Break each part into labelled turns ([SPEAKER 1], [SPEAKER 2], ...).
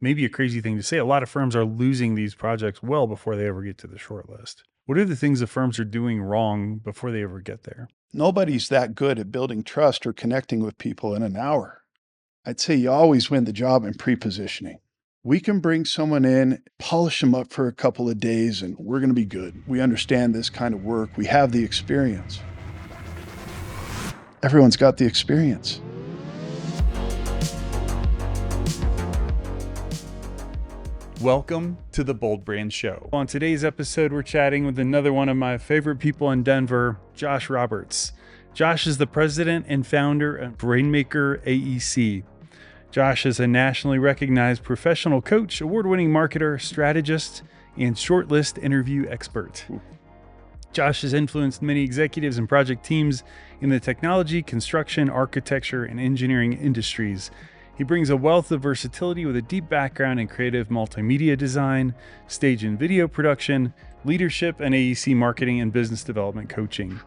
[SPEAKER 1] maybe a crazy thing to say, a lot of firms are losing these projects well before they ever get to the short list. What are the things the firms are doing wrong before they ever get there?
[SPEAKER 2] Nobody's that good at building trust or connecting with people in an hour. I'd say you always win the job in pre-positioning. We can bring someone in, polish them up for a couple of days, and we're going to be good. We understand this kind of work. We have the experience. Everyone's got the experience.
[SPEAKER 1] Welcome to the Bold Brand Show. On today's episode, we're chatting with another one of my favorite people in Denver, Josh Roberts. Josh is the president and founder of Rainmaker AEC. Josh is a nationally recognized professional coach, award-winning marketer, strategist, and shortlist interview expert. Josh has influenced many executives and project teams in the technology, construction, architecture, and engineering industries. He brings a wealth of versatility with a deep background in creative multimedia design, stage and video production, leadership, and AEC marketing and business development coaching.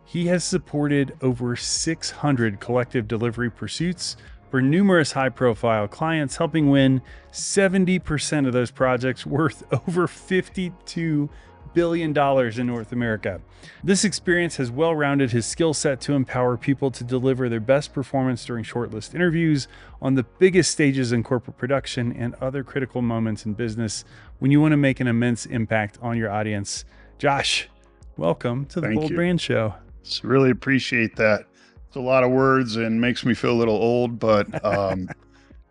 [SPEAKER 1] He has supported over 600 collective delivery pursuits for numerous high-profile clients, helping win 70% of those projects worth over $52 billion in North America. This experience has well-rounded his skill set to empower people to deliver their best performance during shortlist interviews, on the biggest stages in corporate production, and other critical moments in business when you want to make an immense impact on your audience. Josh, welcome to the
[SPEAKER 2] Thank
[SPEAKER 1] Bold
[SPEAKER 2] you.
[SPEAKER 1] Brand Show.
[SPEAKER 2] Really appreciate that. It's a lot of words and makes me feel a little old, but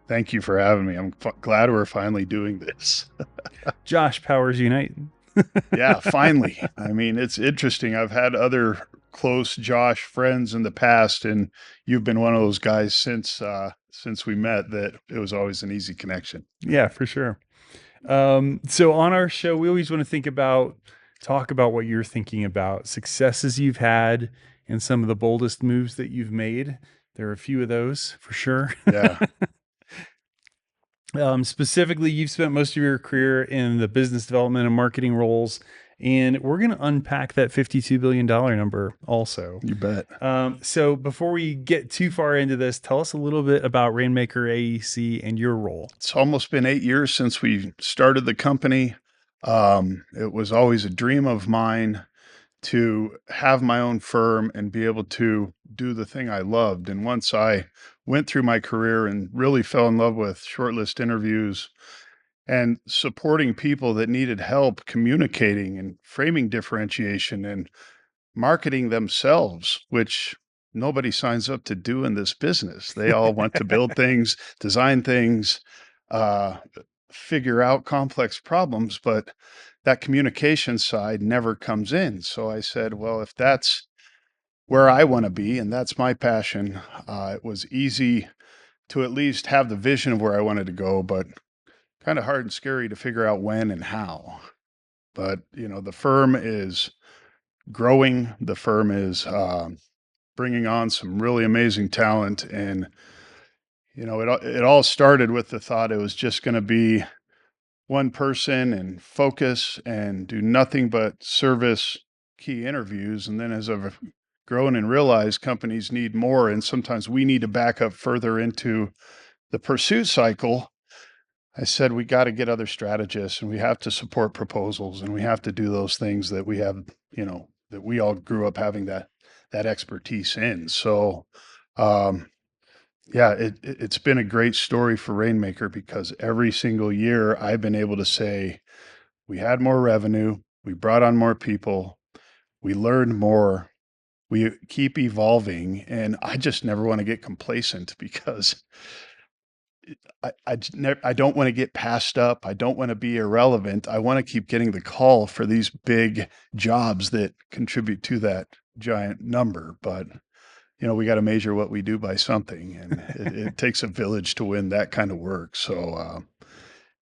[SPEAKER 2] thank you for having me. I'm glad we're finally doing this.
[SPEAKER 1] Josh, powers unite.
[SPEAKER 2] Yeah, finally. I mean, it's interesting. I've had other close Josh friends in the past, and you've been one of those guys since we met that it was always an easy connection.
[SPEAKER 1] Yeah, for sure. So on our show, we always want to talk about what you're thinking about, successes you've had, and some of the boldest moves that you've made. There are a few of those for sure.
[SPEAKER 2] Yeah.
[SPEAKER 1] Specifically, you've spent most of your career in the business development and marketing roles, and we're going to unpack that $52 billion number also.
[SPEAKER 2] You bet.
[SPEAKER 1] So before we get too far into this, tell us a little bit about Rainmaker AEC and your role.
[SPEAKER 2] It's almost been 8 years since we started the company. It was always a dream of mine to have my own firm and be able to do the thing I loved. And once I went through my career and really fell in love with shortlist interviews and supporting people that needed help communicating and framing differentiation and marketing themselves, which nobody signs up to do in this business. They all want to build things, design things, uh, figure out complex problems, but that communication side never comes in. So I said, well, if that's where I want to be and that's my passion, it was easy to at least have the vision of where I wanted to go, but kind of hard and scary to figure out when and how. But, the firm is growing. The firm is bringing on some really amazing talent. And, it all started with the thought it was just going to be one person and focus and do nothing but service key interviews. And then as I've grown and realized companies need more, and sometimes we need to back up further into the pursuit cycle, I said, we got to get other strategists and we have to support proposals and we have to do those things that we have, that we all grew up having that expertise in. So, yeah, it's been a great story for Rainmaker because every single year I've been able to say we had more revenue, we brought on more people, we learned more, we keep evolving, and I just never want to get complacent because I don't want to get passed up. I don't want to be irrelevant. I want to keep getting the call for these big jobs that contribute to that giant number, but we got to measure what we do by something, and it takes a village to win that kind of work. So,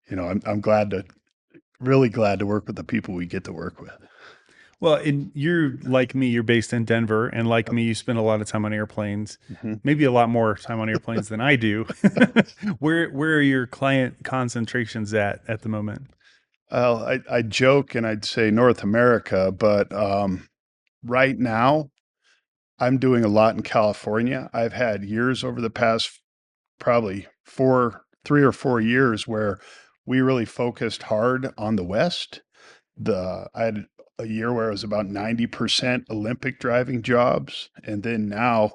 [SPEAKER 2] I'm really glad to work with the people we get to work with.
[SPEAKER 1] Well, and you're like me, you're based in Denver, and like me, you spend a lot of time on airplanes, maybe a lot more time on airplanes than I do. Where are your client concentrations at the moment?
[SPEAKER 2] Well, I joke and I'd say North America, but right now I'm doing a lot in California. I've had years over the past probably 3 or 4 years where we really focused hard on the West. I had a year where it was about 90% Olympic driving jobs. And then now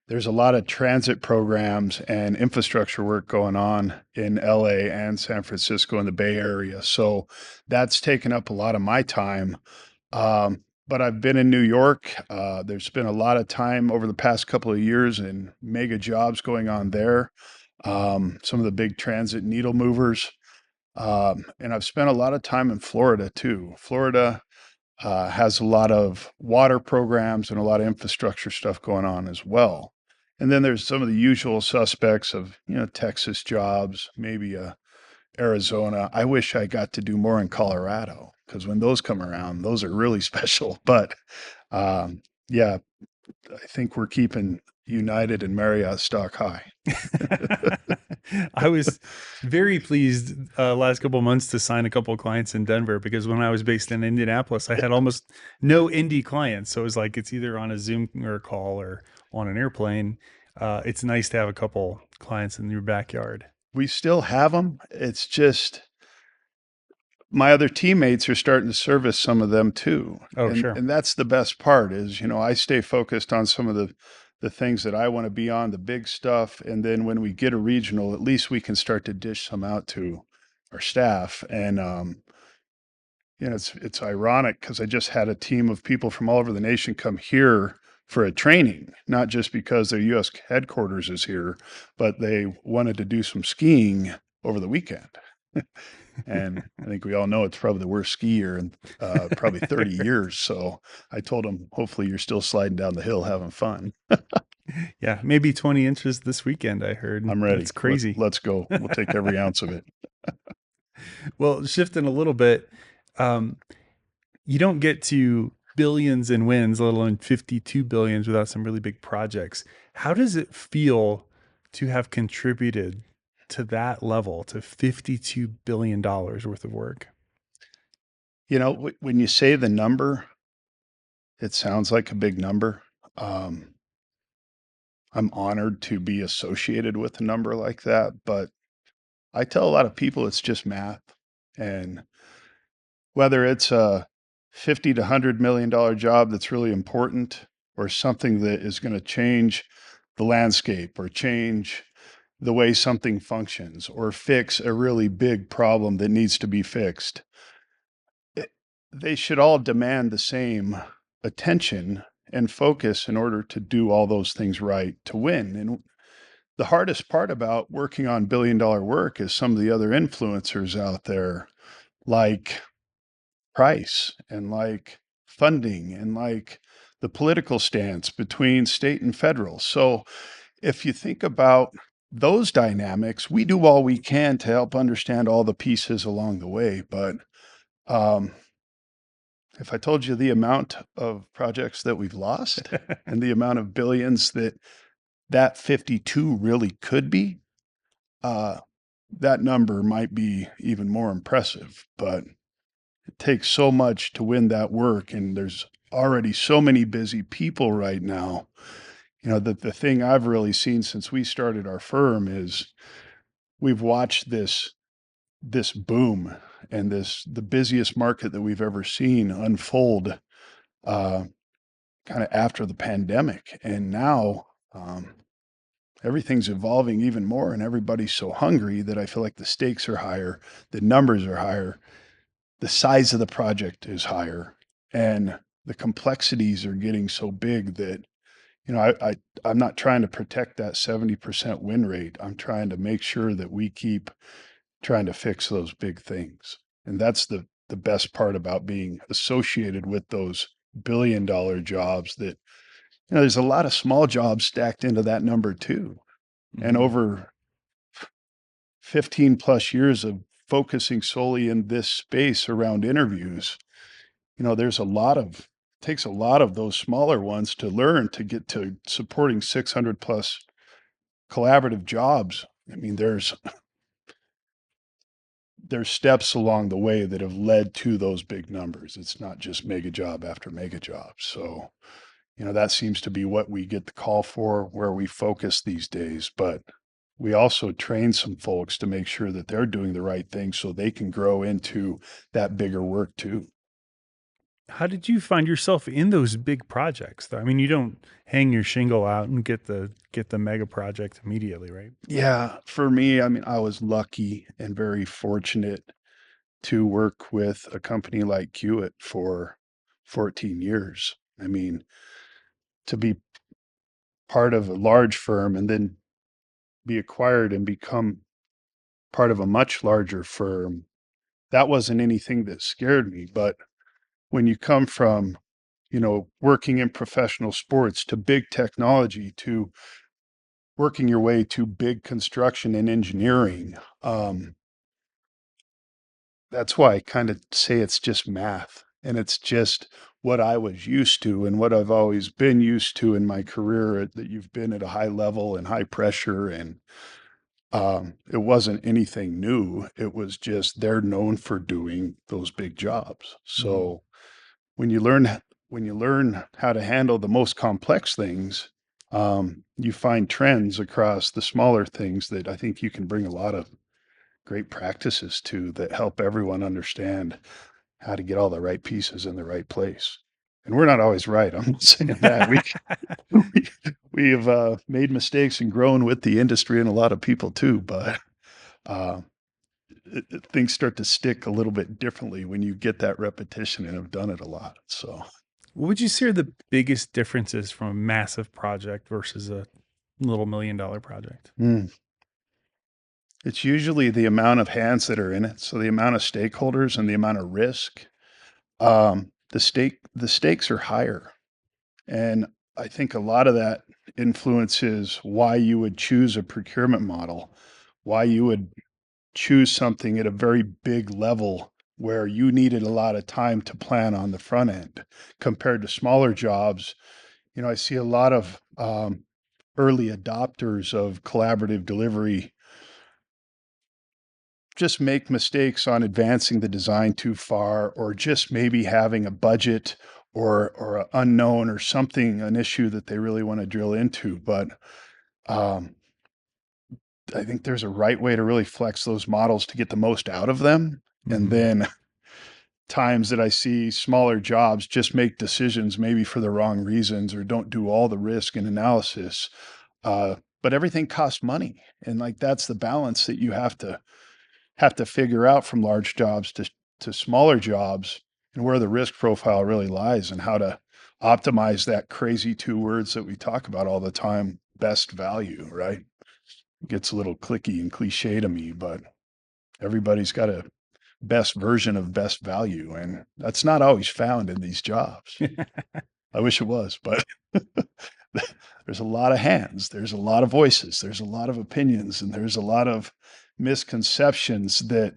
[SPEAKER 2] there's a lot of transit programs and infrastructure work going on in LA and San Francisco in the Bay Area. So that's taken up a lot of my time. But I've been in New York. There's been a lot of time over the past couple of years in mega jobs going on there. Some of the big transit needle movers. And I've spent a lot of time in Florida too. Florida has a lot of water programs and a lot of infrastructure stuff going on as well. And then there's some of the usual suspects of, Texas jobs, maybe Arizona. I wish I got to do more in Colorado because when those come around, those are really special. But yeah, I think we're keeping United and Marriott stock high.
[SPEAKER 1] I was very pleased last couple of months to sign a couple of clients in Denver because when I was based in Indianapolis, I had almost no Indy clients. So it was like it's either on a Zoom or a call or on an airplane. It's nice to have a couple clients in your backyard.
[SPEAKER 2] We still have them. It's just my other teammates are starting to service some of them too.
[SPEAKER 1] Oh,
[SPEAKER 2] And
[SPEAKER 1] sure.
[SPEAKER 2] and that's the best part is, I stay focused on some of the things that I want to be on, the big stuff. And then when we get a regional, at least we can start to dish some out to our staff. And it's ironic because I just had a team of people from all over the nation come here for a training, not just because their US headquarters is here, but they wanted to do some skiing over the weekend. And I think we all know it's probably the worst ski year in probably 30 years. So I told them, hopefully you're still sliding down the hill having fun.
[SPEAKER 1] Yeah, maybe 20 inches this weekend, I heard.
[SPEAKER 2] I'm ready.
[SPEAKER 1] That's crazy.
[SPEAKER 2] Let's go. We'll take every ounce of it.
[SPEAKER 1] Well, shifting a little bit, um, you don't get to billions in wins, let alone 52 billions without some really big projects. How does it feel to have contributed to that level, to $52 billion worth of work?
[SPEAKER 2] When you say the number, it sounds like a big number. Um, I'm honored to be associated with a number like that, but I tell a lot of people it's just math. And whether it's a 50 to $100 million job that's really important or something that is going to change the landscape or change the way something functions or fix a really big problem that needs to be fixed, it- they should all demand the same attention and focus in order to do all those things right to win. And the hardest part about working on billion-dollar work is some of the other influencers out there, like price and like funding and like the political stance between state and federal. So if you think about those dynamics, we do all we can to help understand all the pieces along the way. But um, if I told you the amount of projects that we've lost and the amount of billions that 52 really could be, uh, that number might be even more impressive. But it takes so much to win that work, and there's already so many busy people right now. That the thing I've really seen since we started our firm is we've watched this boom and the busiest market that we've ever seen unfold uh, kind of after the pandemic. And now everything's evolving even more, and everybody's so hungry that I feel like the stakes are higher, the numbers are higher, the size of the project is higher, and the complexities are getting so big that I'm not trying to protect that 70% win rate. I'm trying to make sure that we keep trying to fix those big things. And that's the best part about being associated with those billion-dollar jobs that there's a lot of small jobs stacked into that number too. And
[SPEAKER 1] Mhm.
[SPEAKER 2] over 15 plus years of focusing solely in this space around interviews, there's takes a lot of those smaller ones to learn to get to supporting 600 plus collaborative jobs. I mean, there's steps along the way that have led to those big numbers. It's not just mega job after mega job. So, that seems to be what we get the call for, where we focus these days. But we also train some folks to make sure that they're doing the right thing so they can grow into that bigger work too.
[SPEAKER 1] How did you find yourself in those big projects, though? I mean, you don't hang your shingle out and get the mega project immediately, right?
[SPEAKER 2] Yeah, for me, I mean, I was lucky and very fortunate to work with a company like Hewitt for 14 years. I mean, to be part of a large firm and then be acquired and become part of a much larger firm, that wasn't anything that scared me. But when you come from, working in professional sports to big technology to working your way to big construction and engineering, that's why I kind of say it's just math and it's just what I was used to and what I've always been used to in my career that you've been at a high level and high pressure. And it wasn't anything new. It was just they're known for doing those big jobs.
[SPEAKER 1] Mhm.
[SPEAKER 2] So when you learn when you learn how to handle the most complex things, you find trends across the smaller things that I think you can bring a lot of great practices to that help everyone understand how to get all the right pieces in the right place. And we're not always right. I'm not saying that. We we have made mistakes and grown with the industry and a lot of people too, but uh, things start to stick a little bit differently when you get that repetition and have done it a lot. So,
[SPEAKER 1] What would you say are the biggest differences from a massive project versus a little $1 million project?
[SPEAKER 2] mm, it's usually the amount of hands that are in it. So the amount of stakeholders and the amount of risk. The stakes are higher. And I think a lot of that influences why you would choose a procurement model, why you would choose something at a very big level where you needed a lot of time to plan on the front end compared to smaller jobs. I see a lot of early adopters of collaborative delivery just make mistakes on advancing the design too far or just maybe having a budget or a unknown or something, an issue that they really want to drill into. But um, I think there's a right way to really flex those models to get the most out of them. And
[SPEAKER 1] Mhm.
[SPEAKER 2] then times that I see smaller jobs just make decisions maybe for the wrong reasons or don't do all the risk and analysis. But everything costs money. And like that's the balance that you have to figure out from large jobs to smaller jobs and where the risk profile really lies and how to optimize that crazy two words that we talk about all the time, best value, right? It gets a little clicky and cliche to me, but everybody's got a best version of best value, and that's not always found in these jobs. I wish it was, but there's a lot of hands, there's a lot of voices, there's a lot of opinions, and there's a lot of misconceptions that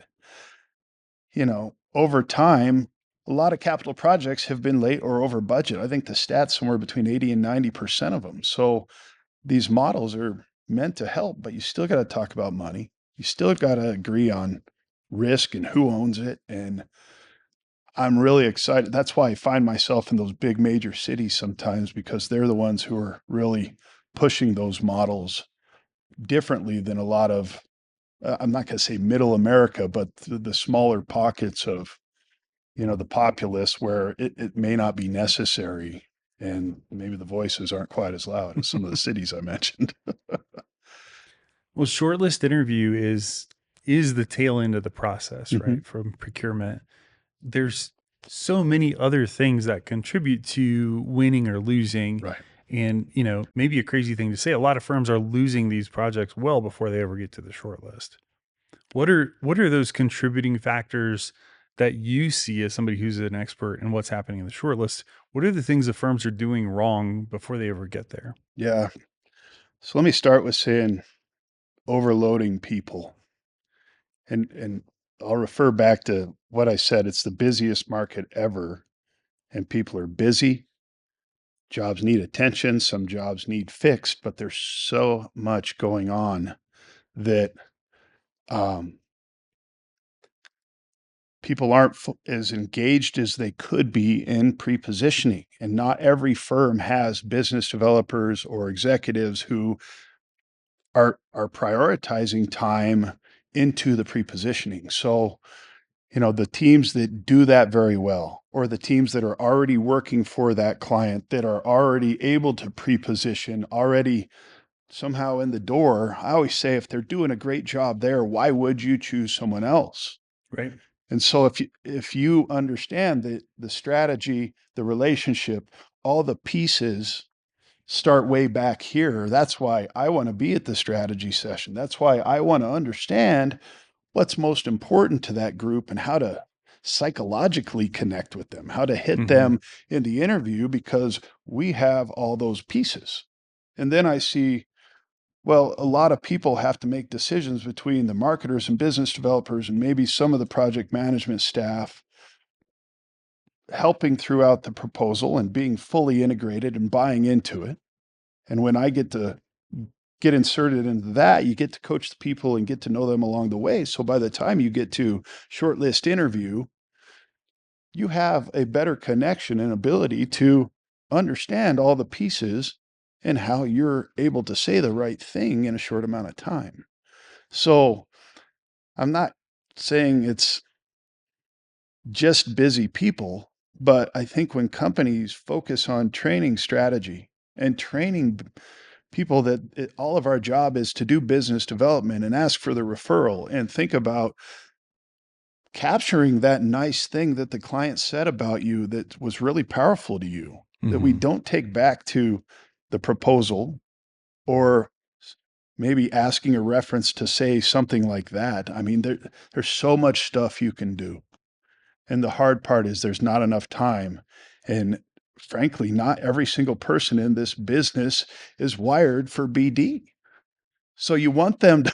[SPEAKER 2] over time, a lot of capital projects have been late or over budget. I think the stats somewhere between 80 and 90% of them. So these models are meant to help, but you still got to talk about money. You still got to agree on risk and who owns it. And I'm really excited. That's why I find myself in those big major cities sometimes because they're the ones who are really pushing those models differently than a lot of, I'm not going to say middle America, but the smaller pockets of the populace where it may not be necessary and maybe the voices aren't quite as loud as some of the cities I mentioned.
[SPEAKER 1] Well, shortlist interview is the tail end of the process,
[SPEAKER 2] Mhm.
[SPEAKER 1] right? From procurement. There's so many other things that contribute to winning or losing.
[SPEAKER 2] Right.
[SPEAKER 1] And, maybe a crazy thing to say, a lot of firms are losing these projects well before they ever get to the shortlist. What are those contributing factors that you see as somebody who's an expert in what's happening in the shortlist? What are the things the firms are doing wrong before they ever get there?
[SPEAKER 2] Yeah. So let me start with saying overloading people. And I'll refer back to what I said. It's the busiest market ever, and people are busy. Jobs need attention. Some jobs need fixed, but there's so much going on that um, people aren't as engaged as they could be in pre-positioning. And not every firm has business developers or executives who are prioritizing time into the pre-positioning. So, the teams that do that very well, or the teams that are already working for that client, that are already able to pre-position, already somehow in the door, I always say, if they're doing a great job there, why would you choose someone else?
[SPEAKER 1] Right.
[SPEAKER 2] And so if you understand the strategy, the relationship, all the pieces start way back here. That's why I want to be at the strategy session. That's why I want to understand what's most important to that group and how to psychologically connect with them, how to hit
[SPEAKER 1] Hmm.
[SPEAKER 2] them in the interview, because we have all those pieces. And then I see, well, a lot of people have to make decisions between the marketers and business developers and maybe some of the project management staff helping throughout the proposal and being fully integrated and buying into it. And when I get inserted into that, you get to coach the people and get to know them along the way. So by the time you get to shortlist interview, you have a better connection and ability to understand all the pieces and how you're able to say the right thing in a short amount of time. So I'm not saying it's just busy people, but I think when companies focus on training strategy and training people that all of our job is to do business development and ask for the referral and think about capturing that nice thing that the client said about you that was really powerful to you, that we
[SPEAKER 1] Hmm.
[SPEAKER 2] don't take back to the proposal, or maybe asking a reference to say something like that. I mean, there's so much stuff you can do. And the hard part is there's not enough time. And frankly, not every single person in this business is wired for BD. So you want them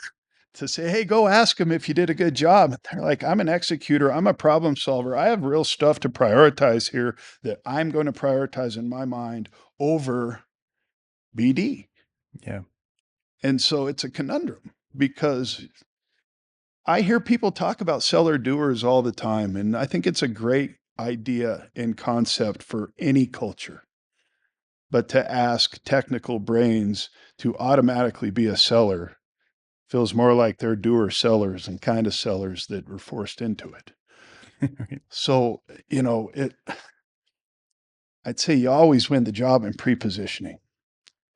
[SPEAKER 2] to say, hey, go ask them if you did a good job. They're like, I'm an executor, I'm a problem solver. I have real stuff to prioritize here that I'm going to prioritize in my mind over BD.
[SPEAKER 1] Yeah.
[SPEAKER 2] And so it's a conundrum, because I hear people talk about seller doers all the time. And I think it's a great idea and concept for any culture. But to ask technical brains to automatically be a seller feels more like they're doer sellers and kind of sellers that were forced into it.
[SPEAKER 1] Right.
[SPEAKER 2] So, I'd say you always win the job in pre-positioning.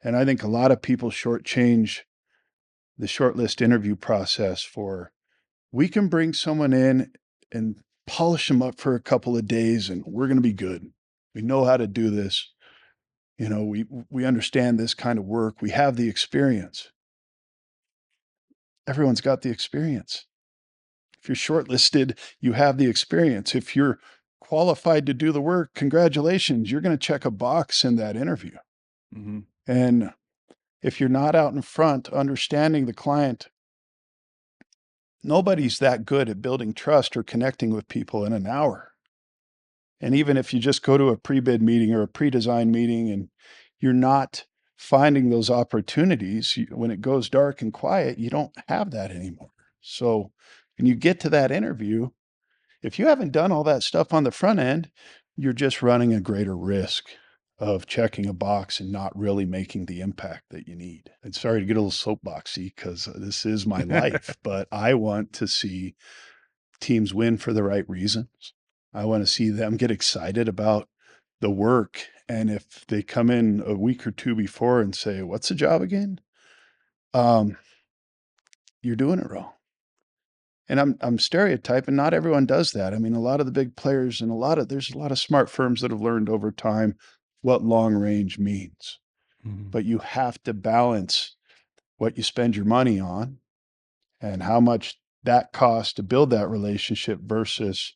[SPEAKER 2] And I think a lot of people shortchange the shortlist interview process for, we can bring someone in and polish them up for a couple of days and we're going to be good. We know how to do this. We understand this kind of work. We have the experience. Everyone's got the experience. If you're shortlisted, you have the experience. If you're qualified to do the work, congratulations, you're going to check a box in that interview.
[SPEAKER 1] Hmm.
[SPEAKER 2] And if you're not out in front understanding the client, nobody's that good at building trust or connecting with people in an hour. And even if you just go to a pre-bid meeting or a pre-design meeting and you're not finding those opportunities, when it goes dark and quiet, you don't have that anymore. So when you get to that interview, if you haven't done all that stuff on the front end, you're just running a greater risk of checking a box and not really making the impact that you need. And sorry to get a little soapboxy, because this is my life, but I want to see teams win for the right reasons. I want to see them get excited about the work. And if they come in a week or two before and say, what's the job again? Um, you're doing it wrong. And I'm stereotyping, not everyone does that. I mean, a lot of the big players and there's a lot of smart firms that have learned over time what long range means.
[SPEAKER 1] Hmm.
[SPEAKER 2] But you have to balance what you spend your money on and how much that costs to build that relationship versus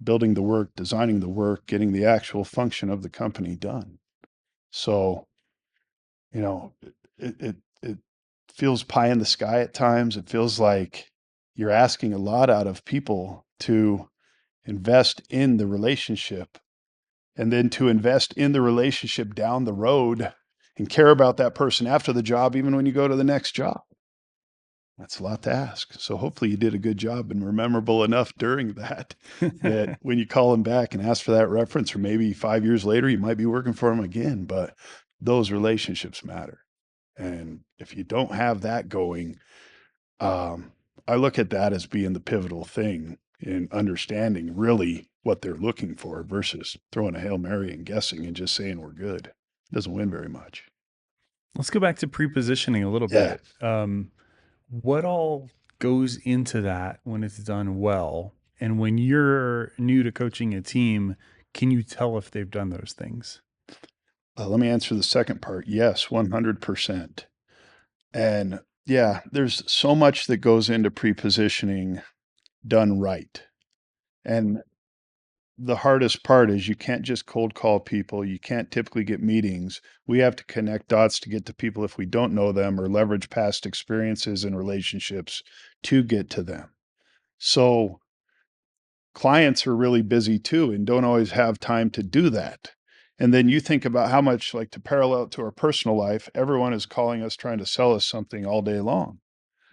[SPEAKER 2] building the work, designing the work, getting the actual function of the company done. So, you know, it feels pie in the sky at times. It feels like you're asking a lot out of people to invest in the relationship, and then to invest in the relationship down the road and care about that person after the job, even when you go to the next job. That's a lot to ask. So hopefully you did a good job and were memorable enough during that, that when you call them back and ask for that reference, or maybe 5 years later, you might be working for them again, but those relationships matter. And if you don't have that going, um, I look at that as being the pivotal thing in understanding really what they're looking for versus throwing a Hail Mary and guessing and just saying we're good. It doesn't win very much.
[SPEAKER 1] Let's go back to pre-positioning a little
[SPEAKER 2] Yeah.
[SPEAKER 1] bit. What all goes into that when it's done well? And when you're new to coaching a team, can you tell if they've done those things?
[SPEAKER 2] Let me answer the second part. Yes, 100%. And yeah, there's so much that goes into pre-positioning done right. And the hardest part is you can't just cold call people. You can't typically get meetings. We have to connect dots to get to people if we don't know them or leverage past experiences and relationships to get to them. So clients are really busy too and don't always have time to do that. And then you think about how much, like to parallel it to our personal life, everyone is calling us trying to sell us something all day long.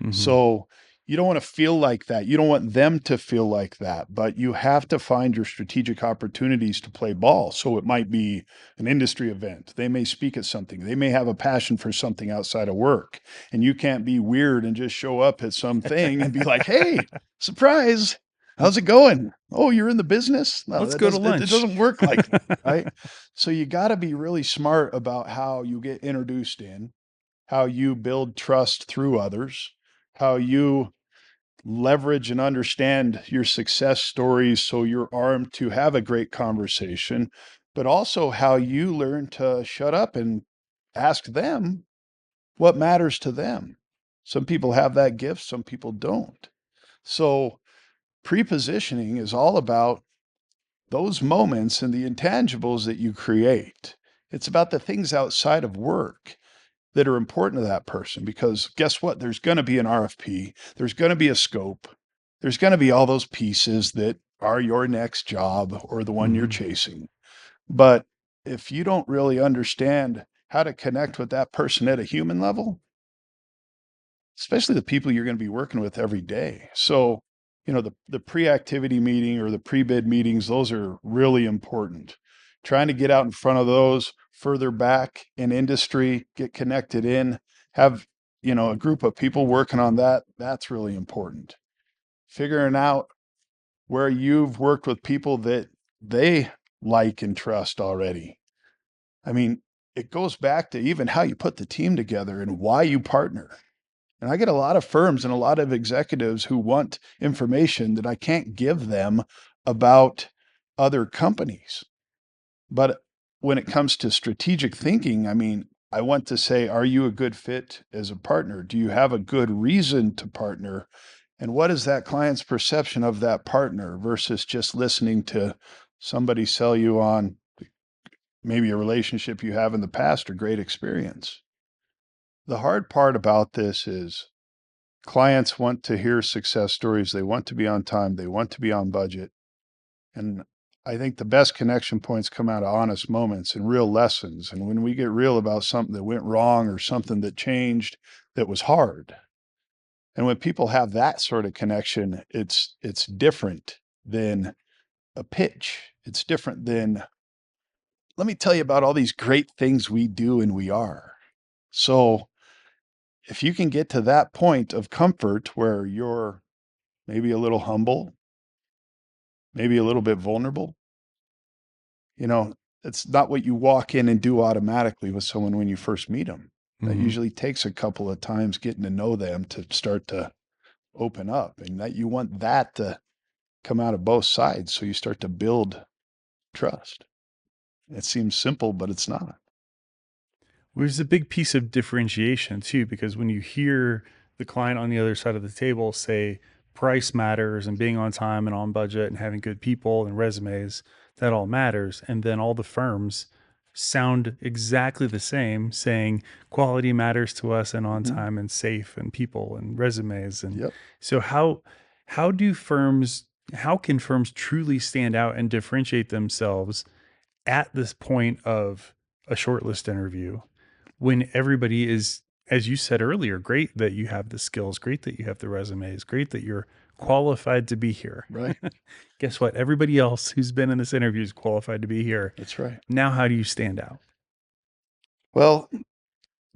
[SPEAKER 1] Mm-hmm.
[SPEAKER 2] So you don't want to feel like that. You don't want them to feel like that, but you have to find your strategic opportunities to play ball. So it might be an industry event. They may speak at something. They may have a passion for something outside of work. And you can't be weird and just show up at something and be like, hey, surprise. How's it going? Oh, you're in the business? No,
[SPEAKER 1] Let's go to
[SPEAKER 2] it
[SPEAKER 1] lunch.
[SPEAKER 2] doesn't work like that, right? So you got to be really smart about how you get introduced in, how you build trust through others, how you leverage and understand your success stories so you're armed to have a great conversation, but also how you learn to shut up and ask them what matters to them. Some people have that gift, some people don't. So, pre-positioning is all about those moments and the intangibles that you create. It's about the things outside of work that are important to that person because guess what? There's going to be an RFP, there's going to be a scope, there's going to be all those pieces that are your next job or the one you're
[SPEAKER 1] Mm-hmm.
[SPEAKER 2] chasing. But if you don't really understand how to connect with that person at a human level, especially the people you're going to be working with every day. So, the pre-activity meeting or the pre-bid meetings, those are really important. Trying to get out in front of those further back in industry, get connected in, have, a group of people working on that, that's really important. Figuring out where you've worked with people that they like and trust already. I mean, it goes back to even how you put the team together and why you partner. And I get a lot of firms and a lot of executives who want information that I can't give them about other companies. But when it comes to strategic thinking, I mean, I want to say, are you a good fit as a partner? Do you have a good reason to partner? And what is that client's perception of that partner versus just listening to somebody sell you on maybe a relationship you have in the past or great experience? The hard part about this is clients want to hear success stories. They want to be on time. They want to be on budget. And I think the best connection points come out of honest moments and real lessons. And when we get real about something that went wrong or something that changed that was hard. And when people have that sort of connection, it's different than a pitch. It's different than, let me tell you about all these great things we do and we are. So if you can get to that point of comfort where you're maybe a little humble, maybe a little bit vulnerable. You know, it's not what you walk in and do automatically with someone when you first meet them. That
[SPEAKER 1] Mm-hmm.
[SPEAKER 2] usually takes a couple of times getting to know them to start to open up, and that you want that to come out of both sides so you start to build trust. It seems simple, but it's not.
[SPEAKER 1] Which is a big piece of differentiation too, because when you hear the client on the other side of the table say price matters and being on time and on budget and having good people and resumes, that all matters. And then all the firms sound exactly the same, saying quality matters to us and on
[SPEAKER 2] Mhm.
[SPEAKER 1] time and safe and people and resumes. And
[SPEAKER 2] Yep.
[SPEAKER 1] so how can firms truly stand out and differentiate themselves at this point of a shortlist interview when everybody is, as you said earlier, great that you have the skills, great that you have the resumes, great that you're qualified to be here.
[SPEAKER 2] Right.
[SPEAKER 1] Guess what? Everybody else who's been in this interview is qualified to be here.
[SPEAKER 2] That's right.
[SPEAKER 1] Now, how do you stand out?
[SPEAKER 2] Well,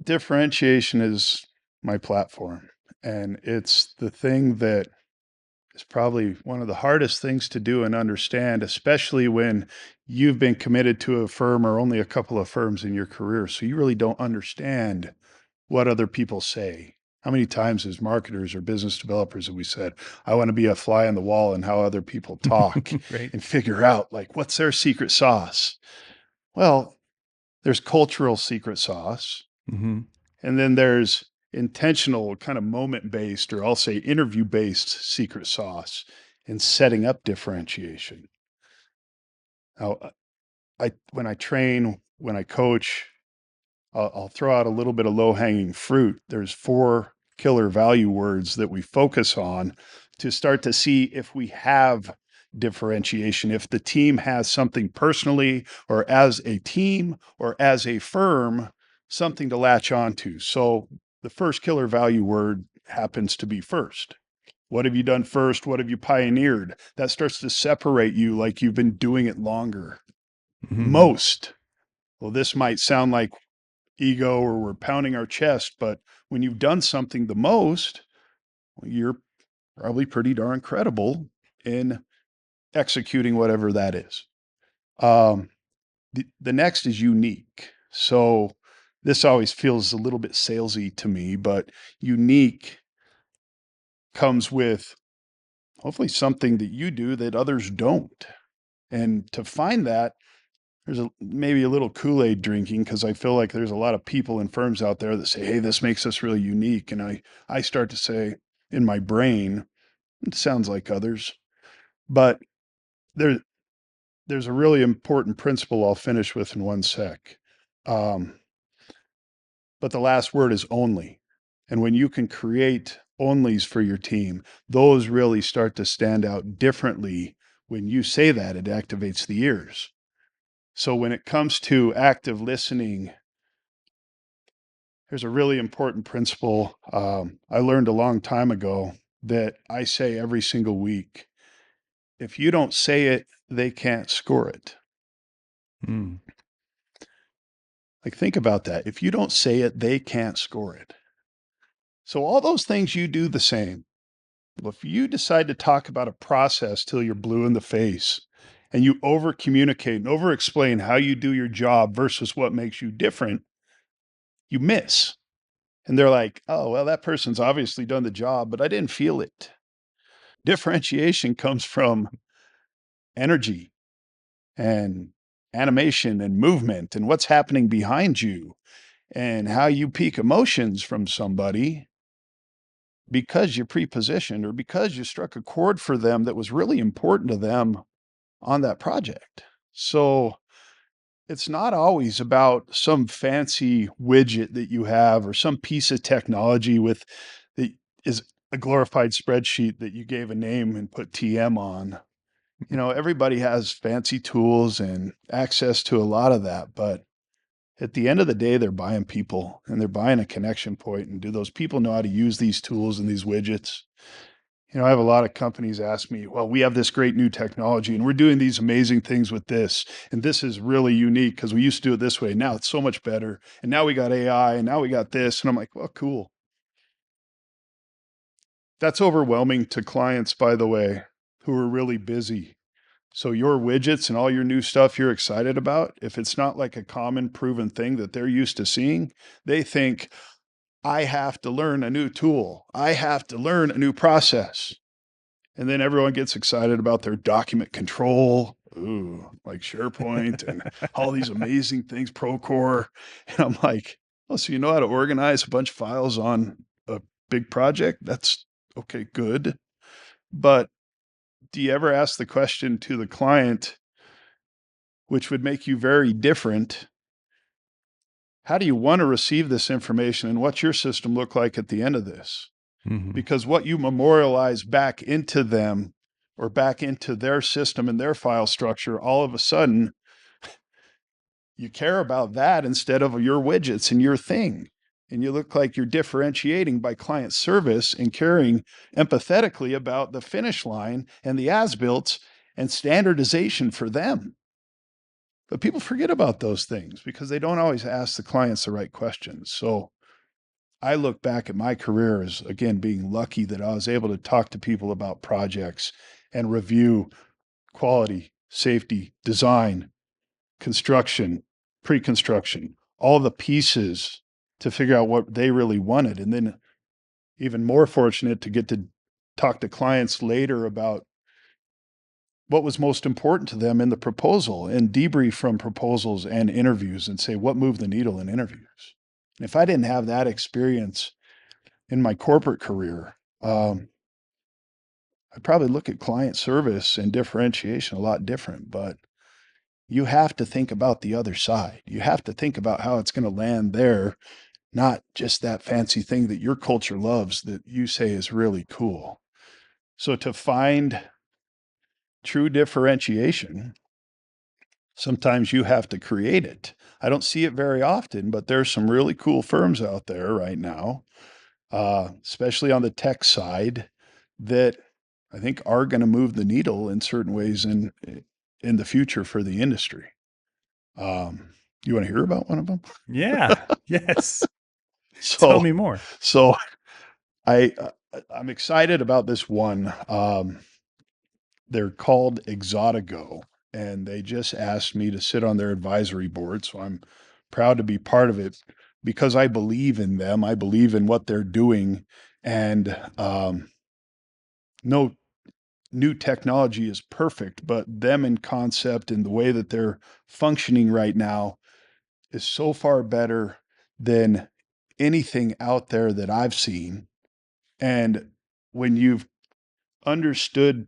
[SPEAKER 2] Differentiation is my platform, and it's the thing that is probably one of the hardest things to do and understand, especially when you've been committed to a firm or only a couple of firms in your career. So you really don't understand what other people say. How many times as marketers or business developers have we said, I want to be a fly on the wall in how other people talk
[SPEAKER 1] Right.
[SPEAKER 2] and figure out like what's their secret sauce? Well, there's cultural secret sauce,
[SPEAKER 1] Mm-hmm.
[SPEAKER 2] and then there's intentional kind of moment based, or I'll say interview based secret sauce in setting up differentiation. Now, when I train, when I coach, I'll throw out a little bit of low hanging fruit. There's 4 killer value words that we focus on to start to see if we have differentiation, if the team has something personally or as a team or as a firm, something to latch onto. So the first killer value word happens to be first. What have you done first? What have you pioneered? That starts to separate you like you've been doing it longer.
[SPEAKER 1] Mm-hmm.
[SPEAKER 2] Most. Well, this might sound like ego or we're pounding our chest, but when you've done something the most, well, you're probably pretty darn credible in executing whatever that is. Um, the next is unique. So this always feels a little bit salesy to me, but unique comes with hopefully something that you do that others don't. And to find that, there's maybe a little Kool-Aid drinking, because I feel like there's a lot of people and firms out there that say, hey, this makes us really unique. And I start to say in my brain, it sounds like others. But there, there's a really important principle I'll finish with in one sec. Um, but the last word is only. And when you can create onlys for your team, those really start to stand out differently. When you say that, it activates the ears. So when it comes to active listening, there's a really important principle I learned a long time ago that I say every single week. If you don't say it, they can't score it.
[SPEAKER 1] Mm.
[SPEAKER 2] Like, think about that. If you don't say it, they can't score it. So, all those things you do the same. Well, if you decide to talk about a process till you're blue in the face and you over communicate and over explain how you do your job versus what makes you different, you miss. And they're like, oh, well, that person's obviously done the job, but I didn't feel it. Differentiation comes from energy and animation and movement and what's happening behind you and how you peak emotions from somebody because you pre-positioned or because you struck a chord for them that was really important to them on that project. So it's not always about some fancy widget that you have or some piece of technology with that is a glorified spreadsheet that you gave a name and put TM on. Everybody has fancy tools and access to a lot of that, but at the end of the day, they're buying people and they're buying a connection point. And do those people know how to use these tools and these widgets? I have a lot of companies ask me, well, we have this great new technology and we're doing these amazing things with this. And this is really unique because we used to do it this way. Now it's so much better. And now we got AI and now we got this. And I'm like, well, cool. That's overwhelming to clients, by the way, who are really busy. So your widgets and all your new stuff you're excited about, if it's not like a common proven thing that they're used to seeing, they think, I have to learn a new tool. I have to learn a new process. And then everyone gets excited about their document control, like SharePoint and all these amazing things, Procore. And I'm like, oh, so you know how to organize a bunch of files on a big project? That's okay, good. But do you ever ask the question to the client, which would make you very different? How do you want to receive this information and what's your system look like at the end of this?
[SPEAKER 1] Mm-hmm.
[SPEAKER 2] Because what you memorialize back into them or back into their system and their file structure, all of a sudden you care about that instead of your widgets and your thing. And you look like you're differentiating by client service and caring empathetically about the finish line and the as-built and standardization for them. But people forget about those things because they don't always ask the clients the right questions. So I look back at my career as, again, being lucky that I was able to talk to people about projects and review quality, safety, design, construction, pre-construction, all the pieces to figure out what they really wanted. And then even more fortunate to get to talk to clients later about what was most important to them in the proposal and debrief from proposals and interviews and say what moved the needle in interviews. And if I didn't have that experience in my corporate career, I'd probably look at client service and differentiation a lot different. But you have to think about the other side. You have to think about how it's going to land there, not just that fancy thing that your culture loves that you say is really cool. So to find true differentiation, sometimes you have to create it. I don't see it very often, but there's some really cool firms out there right now, especially on the tech side, that I think are going to move the needle in certain ways in the future for the industry. You want to hear about one of them?
[SPEAKER 1] Yeah. Yes. Tell
[SPEAKER 2] So,
[SPEAKER 1] me more.
[SPEAKER 2] so I I'm excited about this one. They're called Exotigo, and they just asked me to sit on their advisory board. So I'm proud to be part of it because I believe in them. I believe in what they're doing, and no new technology is perfect, but them in concept and the way that they're functioning right now is so far better than anything out there that I've seen. And when you've understood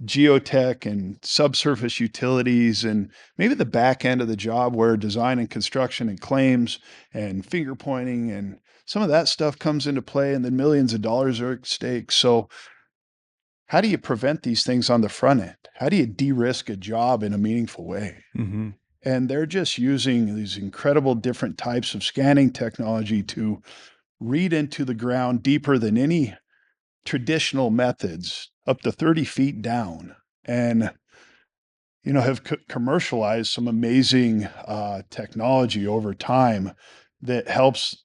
[SPEAKER 2] geotech and subsurface utilities and maybe the back end of the job where design and construction and claims and finger pointing and some of that stuff comes into play, and then millions of dollars are at stake. So how do you prevent these things on the front end? How do you de-risk a job in a meaningful way?
[SPEAKER 1] Mm-hmm.
[SPEAKER 2] And they're just using these incredible different types of scanning technology to read into the ground deeper than any traditional methods, up to 30 feet down, and have commercialized some amazing technology over time that helps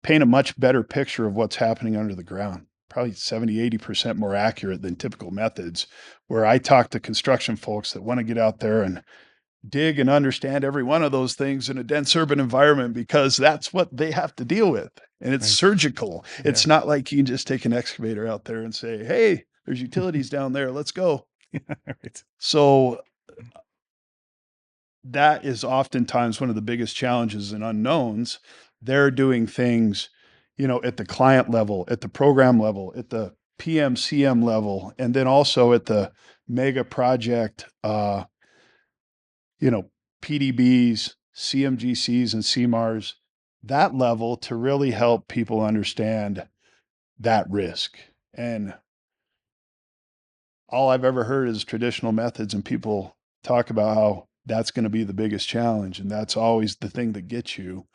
[SPEAKER 2] paint a much better picture of what's happening under the ground. Probably 70, 80% more accurate than typical methods. Where I talk to construction folks that want to get out there and dig and understand every one of those things in a dense urban environment because that's what they have to deal with. And it's
[SPEAKER 1] Right.
[SPEAKER 2] surgical.
[SPEAKER 1] Yeah.
[SPEAKER 2] It's not like you can just take an excavator out there and say, hey, there's utilities down there. Let's go.
[SPEAKER 1] Right.
[SPEAKER 2] So that is oftentimes one of the biggest challenges and unknowns. They're doing things, at the client level, at the program level, at the PMCM level, and then also at the mega project, you know, PDBs, CMGCs, and CMARs, that level to really help people understand that risk. And all I've ever heard is traditional methods, and people talk about how that's going to be the biggest challenge. And that's always the thing that gets you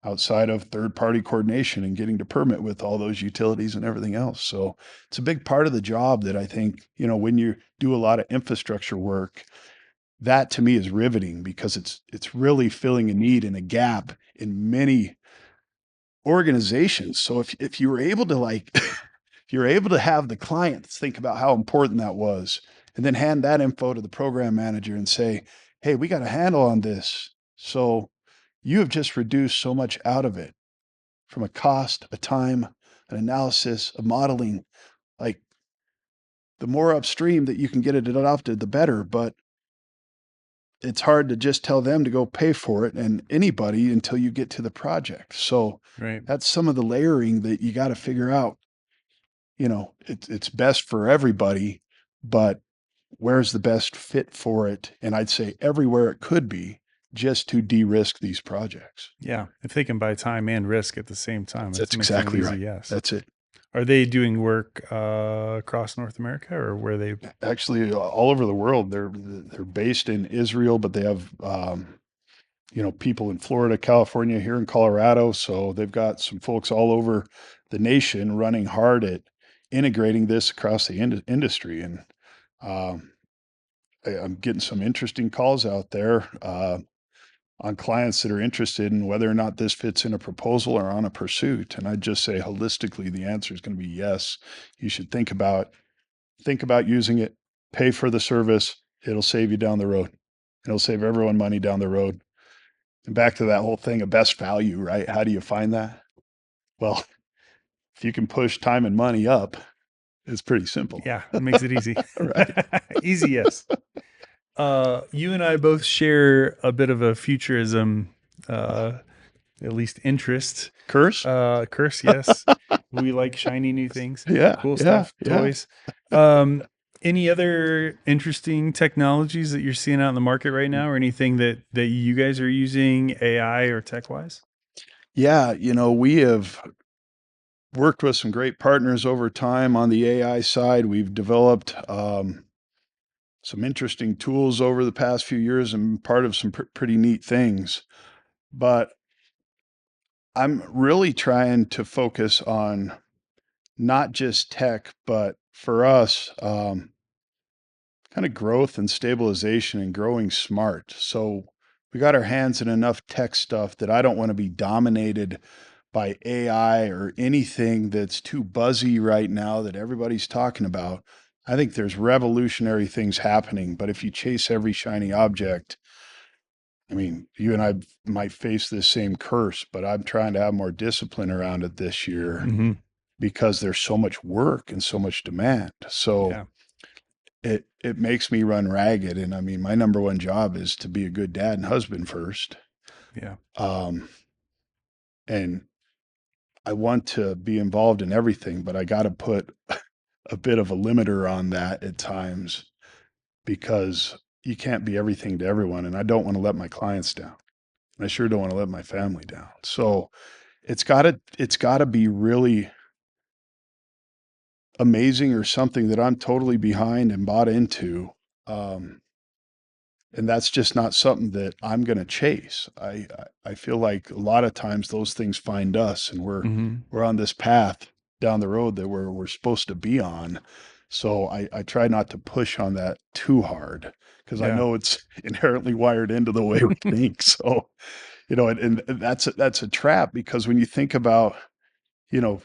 [SPEAKER 2] outside of third party coordination and getting to permit with all those utilities and everything else. So it's a big part of the job that I think, when you do a lot of infrastructure work, that to me is riveting because it's really filling a need and a gap in many organizations. So if you were able to if you're able to have the clients think about how important that was and then hand that info to the program manager and say, hey, we got a handle on this. So you have just reduced so much out of it from a cost, a time, an analysis, a modeling. Like the more upstream that you can get it adopted, the better. But it's hard to just tell them to go pay for it and anybody until you get to the project. So
[SPEAKER 1] Right.
[SPEAKER 2] that's some of the layering that you got to figure out. It's best for everybody, but where's the best fit for it? And I'd say everywhere it could be just to de-risk these projects.
[SPEAKER 1] Yeah. If they can buy time and risk at the same time,
[SPEAKER 2] That's
[SPEAKER 1] it's making an
[SPEAKER 2] exactly
[SPEAKER 1] easy
[SPEAKER 2] right.
[SPEAKER 1] yes.
[SPEAKER 2] That's it.
[SPEAKER 1] Are they doing work across North America, or where they?
[SPEAKER 2] Actually, all over the world. They're based in Israel, but they have people in Florida, California, here in Colorado. So they've got some folks all over the nation running hard at integrating this across the industry. And um, I'm getting some interesting calls out there on clients that are interested in whether or not this fits in a proposal or on a pursuit. And I'd just say holistically, the answer is going to be yes. You should think about using it, pay for the service. It'll save you down the road. It'll save everyone money down the road. And back to that whole thing of best value, right? How do you find that? Well, if you can push time and money up, it's pretty simple.
[SPEAKER 1] Yeah, it makes it easy.
[SPEAKER 2] Right.
[SPEAKER 1] Easy, yes. You and I both share a bit of a futurism, at least interest.
[SPEAKER 2] Curse?
[SPEAKER 1] Curse, yes. We like shiny new things,
[SPEAKER 2] Yeah.
[SPEAKER 1] cool
[SPEAKER 2] Yeah.
[SPEAKER 1] stuff,
[SPEAKER 2] Yeah.
[SPEAKER 1] toys. Um, any other interesting technologies that you're seeing out in the market right now, or anything that you guys are using AI or tech wise?
[SPEAKER 2] Yeah. We have worked with some great partners over time on the AI side. We've developed some interesting tools over the past few years and part of some pretty neat things. But I'm really trying to focus on not just tech, but for us, kind of growth and stabilization and growing smart. So we got our hands in enough tech stuff that I don't want to be dominated by AI or anything that's too buzzy right now that everybody's talking about. I think there's revolutionary things happening, but if you chase every shiny object, I mean, you and I might face this same curse, but I'm trying to have more discipline around it this year
[SPEAKER 1] Mm-hmm.
[SPEAKER 2] because there's so much work and so much demand. So
[SPEAKER 1] Yeah,
[SPEAKER 2] it makes me run ragged. And I mean, my number one job is to be a good dad and husband first.
[SPEAKER 1] yeah,
[SPEAKER 2] Um, and I want to be involved in everything, but I got to put a bit of a limiter on that at times because you can't be everything to everyone. And I don't want to let my clients down. I sure don't want to let my family down. So it's gotta be really amazing or something that I'm totally behind and bought into. Um, and that's just not something that I'm going to chase. I feel like a lot of times those things find us, and
[SPEAKER 1] mm-hmm.
[SPEAKER 2] we're on this path down the road that we're supposed to be on. So I try not to push on that too hard because I
[SPEAKER 1] Yeah,
[SPEAKER 2] know it's inherently wired into the way we think. So and that's a trap because when you think about you know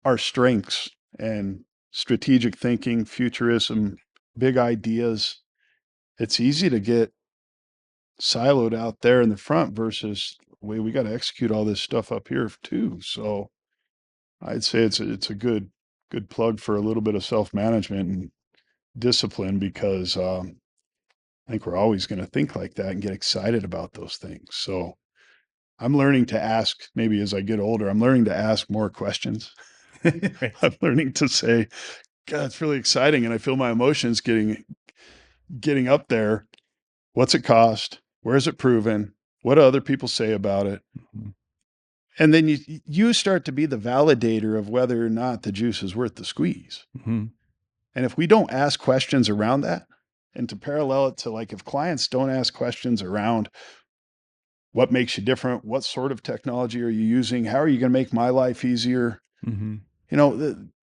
[SPEAKER 2] our strengths and strategic thinking, futurism, big ideas, it's easy to get siloed out there in the front versus we got to execute all this stuff up here too. So I'd say it's a good plug for a little bit of self management and discipline because I think we're always going to think like that and get excited about those things. So I'm learning to ask maybe as I get older. I'm learning to ask more questions.
[SPEAKER 1] right.
[SPEAKER 2] I'm learning to say, God, it's really exciting, and I feel my emotions getting up there. What's it cost? Where is it proven? What do other people say about it?
[SPEAKER 1] Mhm.
[SPEAKER 2] And then you start to be the validator of whether or not the juice is worth the squeeze.
[SPEAKER 1] Mhm.
[SPEAKER 2] And if we don't ask questions around that, and to parallel it to like if clients don't ask questions around what makes you different, what sort of technology are you using, how are you going to make my life easier,
[SPEAKER 1] Mhm.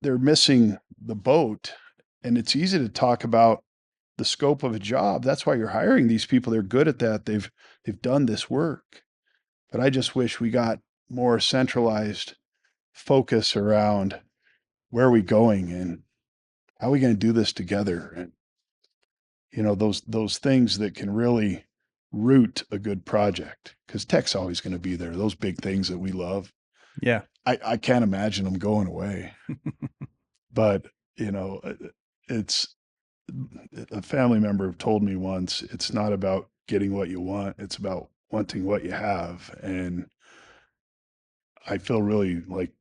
[SPEAKER 2] they're missing the boat. And it's easy to talk about the scope of a job. That's why you're hiring these people. They're good at that. They've done this work. But I just wish we got more centralized focus around where are we going and how are we going to do this together? And those things that can really root a good project because tech's always going to be there. Those big things that we love.
[SPEAKER 1] Yeah.
[SPEAKER 2] I can't imagine them going away. But you know, it's a family member told me once, it's not about getting what you want, it's about wanting what you have. And I feel really like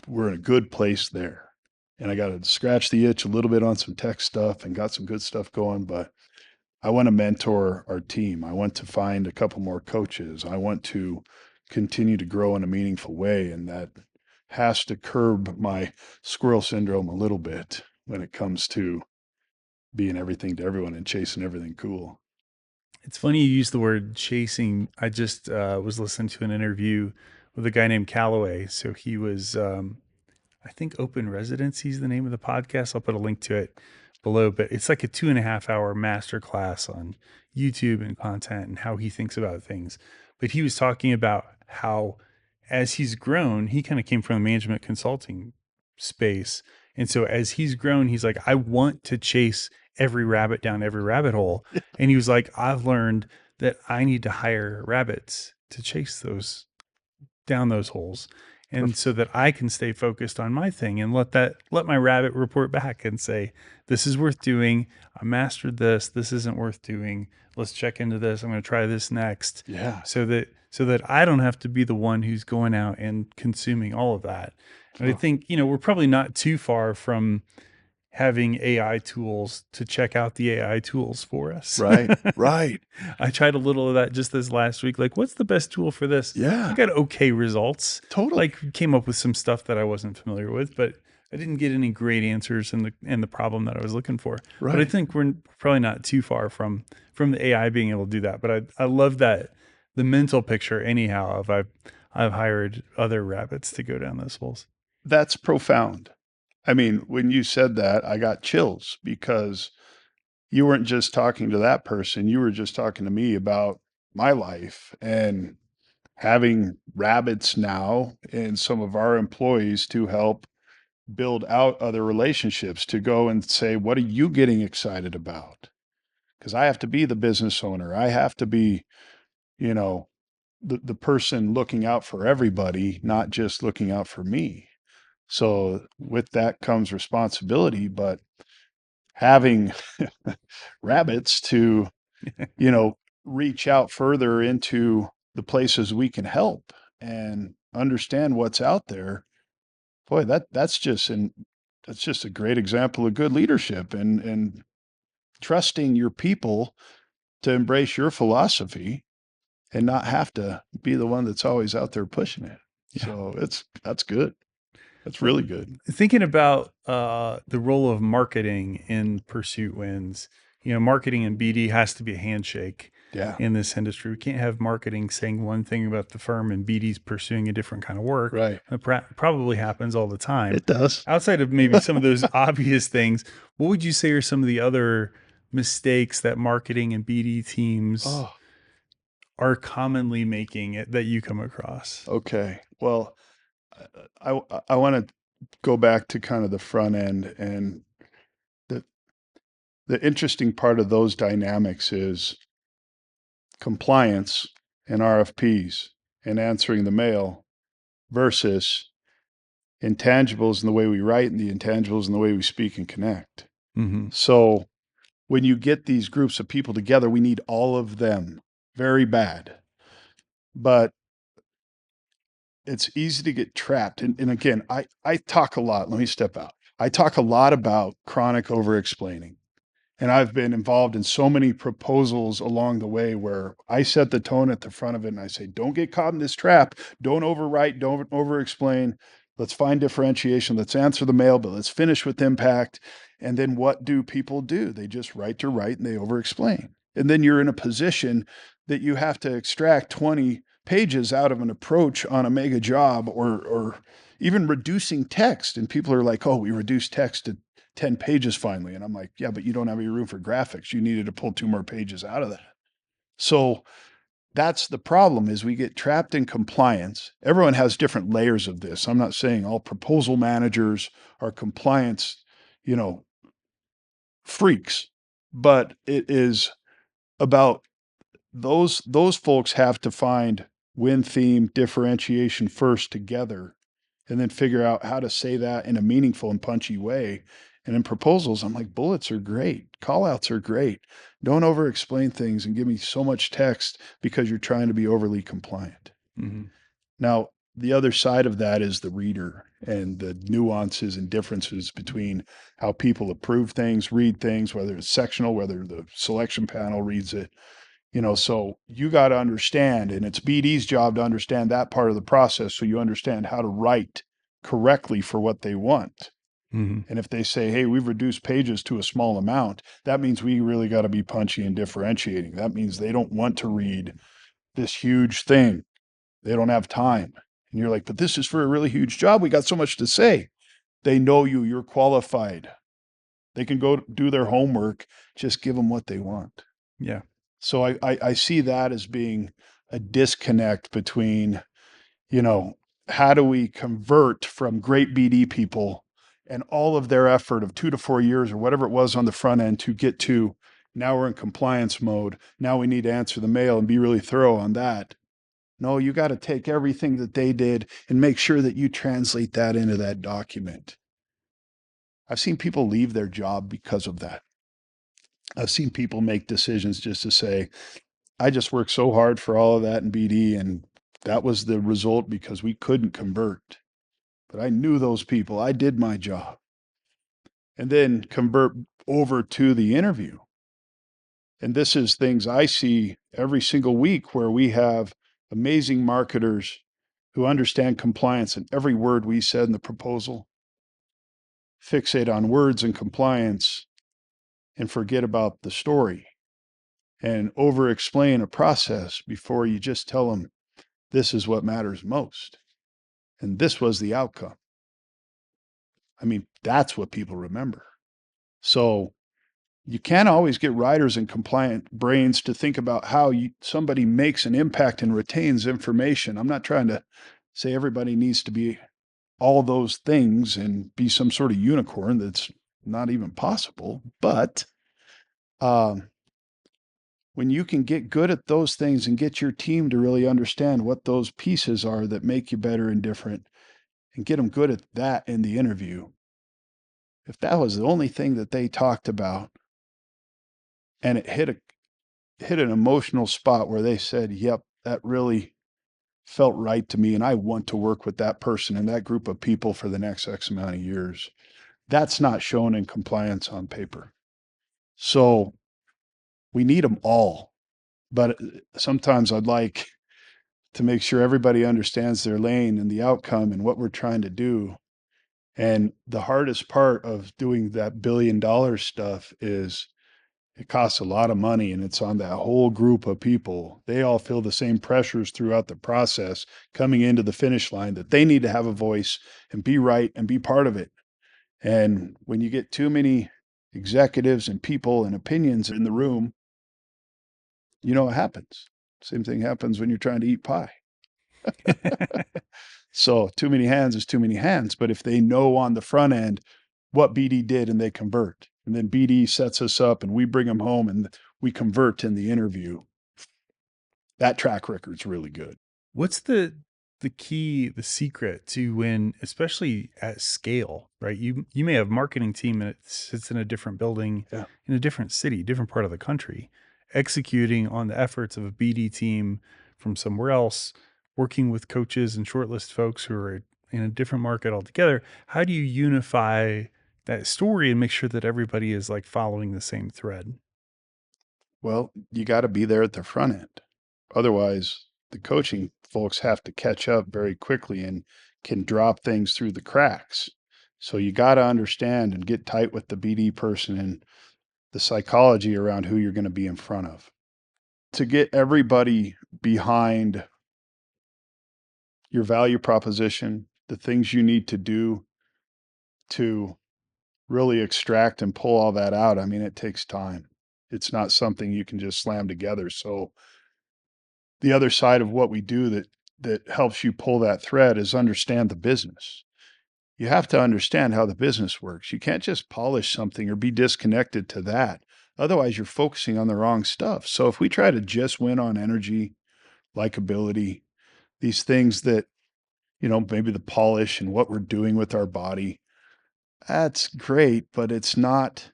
[SPEAKER 2] we're in a good place there. And I got to scratch the itch a little bit on some tech stuff and got some good stuff going, but I want to mentor our team. I want to find a couple more coaches. I want to continue to grow in a meaningful way. And that has to curb my squirrel syndrome a little bit when it comes to being everything to everyone and chasing everything cool.
[SPEAKER 1] It's funny you use the word chasing. I just was listening to an interview with a guy named Calloway. So he was, I think, Open Residency is the name of the podcast. I'll put a link to it. below, but it's like a 2.5 hour masterclass on YouTube and content and how he thinks about things. But he was talking about how, as he's grown, he kind of came from the management consulting space. And so as he's grown, he's like, I want to chase every rabbit down every rabbit hole. And he was like, I've learned that I need to hire rabbits to chase those down those holes. And so that I can stay focused on my thing and let my rabbit report back and say, this is worth doing. I mastered this. This isn't worth doing. Let's check into this. I'm going to try this next.
[SPEAKER 2] Yeah.
[SPEAKER 1] So that I don't have to be the one who's going out and consuming all of that. And I think, we're probably not too far from having AI tools to check out the AI tools for us.
[SPEAKER 2] Right. Right.
[SPEAKER 1] I tried a little of that just this last week. Like, what's the best tool for this?
[SPEAKER 2] Yeah.
[SPEAKER 1] I got okay results.
[SPEAKER 2] Totally.
[SPEAKER 1] Like, came up with some stuff that I wasn't familiar with, but I didn't get any great answers in the problem that I was looking for.
[SPEAKER 2] Right.
[SPEAKER 1] But I think we're probably not too far from the AI being able to do that. But I love that the mental picture anyhow of I've hired other rabbits to go down those holes.
[SPEAKER 2] That's profound. I mean, when you said that, I got chills because you weren't just talking to that person, you were just talking to me about my life and having rabbits now and some of our employees to help build out other relationships, to go and say, what are you getting excited about? Because I have to be the business owner. I have to be, you know, the person looking out for everybody, not just looking out for me. So with that comes responsibility, but having rabbits to, reach out further into the places we can help and understand what's out there. Boy, that's just a great example of good leadership and trusting your people to embrace your philosophy and not have to be the one that's always out there pushing it.
[SPEAKER 1] Yeah.
[SPEAKER 2] So that's good. That's really good.
[SPEAKER 1] Thinking about the role of marketing in Pursuit Wins, marketing and BD has to be a handshake
[SPEAKER 2] Yeah.
[SPEAKER 1] in this industry. We can't have marketing saying one thing about the firm and BD's pursuing a different kind of work.
[SPEAKER 2] Right.
[SPEAKER 1] It probably happens all the time.
[SPEAKER 2] It does.
[SPEAKER 1] Outside of maybe some of those obvious things, what would you say are some of the other mistakes that marketing and BD teams
[SPEAKER 2] Oh,
[SPEAKER 1] are commonly making that you come across?
[SPEAKER 2] okay. Well, I want to go back to kind of the front end, and the the interesting part of those dynamics is compliance and RFPs and answering the mail versus intangibles in the way we write and the intangibles in the way we speak and connect.
[SPEAKER 1] Mm-hmm.
[SPEAKER 2] So when you get these groups of people together, we need all of them very bad. But it's easy to get trapped. And again, I talk a lot. Let me step out. I talk a lot about chronic over explaining. And I've been involved in so many proposals along the way where I set the tone at the front of it and I say, don't get caught in this trap. Don't overwrite, don't over explain. Let's find differentiation. Let's answer the mail, but let's finish with impact. And then what do people do? They just write to write and they over explain. And then you're in a position that you have to extract 20 pages out of an approach on a mega job, or even reducing text. And people are like, oh, we reduced text to 10 pages finally. And I'm like, yeah, but you don't have any room for graphics. You needed to pull 2 more pages out of that. So that's the problem, is we get trapped in compliance. Everyone has different layers of this. I'm not saying all proposal managers are compliance, freaks, but it is about those folks have to find win theme differentiation first together, and then figure out how to say that in a meaningful and punchy way. And in proposals, I'm like, bullets are great. Call outs are great. Don't over explain things and give me so much text because you're trying to be overly compliant.
[SPEAKER 1] Mm-hmm.
[SPEAKER 2] Now, the other side of that is the reader and the nuances and differences between how people approve things, read things, whether it's sectional, whether the selection panel reads it. So you got to understand, and it's BD's job to understand that part of the process so you understand how to write correctly for what they want.
[SPEAKER 1] Mm-hmm.
[SPEAKER 2] And if they say, hey, we've reduced pages to a small amount, that means we really got to be punchy and differentiating. That means they don't want to read this huge thing. They don't have time. And you're like, but this is for a really huge job. We got so much to say. They know you, you're qualified. They can go do their homework, just give them what they want.
[SPEAKER 1] Yeah.
[SPEAKER 2] So I see that as being a disconnect between, you know, how do we convert from great BD people and all of their effort of 2 to 4 years or whatever it was on the front end to get to now we're in compliance mode. Now we need to answer the mail and be really thorough on that. No, you got to take everything that they did and make sure that you translate that into that document. I've seen people leave their job because of that. I've seen people make decisions just to say, I just worked so hard for all of that in BD, and that was the result because we couldn't convert. But I knew those people. I did my job. And then convert over to the interview. And this is things I see every single week where we have amazing marketers who understand compliance and every word we said in the proposal, fixate on words and compliance, and forget about the story and over explain a process before you just tell them this is what matters most. And this was the outcome. I mean, that's what people remember. So you can't always get writers and compliant brains to think about how somebody makes an impact and retains information. I'm not trying to say everybody needs to be all those things and be some sort of unicorn. That's not even possible. But um, when you can get good at those things and get your team to really understand what those pieces are that make you better and different and get them good at that in the interview, if that was the only thing that they talked about and it hit an emotional spot where they said, yep, that really felt right to me and I want to work with that person and that group of people for the next X amount of years. That's not shown in compliance on paper. So we need them all. But sometimes I'd like to make sure everybody understands their lane and the outcome and what we're trying to do. And the hardest part of doing that $1 billion stuff is it costs a lot of money and it's on that whole group of people. They all feel the same pressures throughout the process coming into the finish line that they need to have a voice and be right and be part of it. And when you get too many executives and people and opinions in the room, you know what happens. Same thing happens when you're trying to eat pie. So too many hands is too many hands. But if they know on the front end what BD did and they convert, and then BD sets us up and we bring them home and we convert in the interview, that track record's really good.
[SPEAKER 1] What's the key, the secret to when, especially at scale, right? You may have a marketing team and it sits in a different building,
[SPEAKER 2] Yeah.
[SPEAKER 1] in a different city, different part of the country, executing on the efforts of a BD team from somewhere else, working with coaches and shortlist folks who are in a different market altogether. How do you unify that story and make sure that everybody is like following the same thread?
[SPEAKER 2] Well, you got to be there at the front end. Otherwise, the coaching folks have to catch up very quickly and can drop things through the cracks. So you got to understand and get tight with the BD person and the psychology around who you're going to be in front of. To get everybody behind your value proposition, the things you need to do to really extract and pull all that out, I mean, it takes time. It's not something you can just slam together. So the other side of what we do that helps you pull that thread is understand the business. You have to understand how the business works. You can't just polish something or be disconnected to that. Otherwise, you're focusing on the wrong stuff. So if we try to just win on energy, likability, these things that, maybe the polish and what we're doing with our body, that's great, but it's not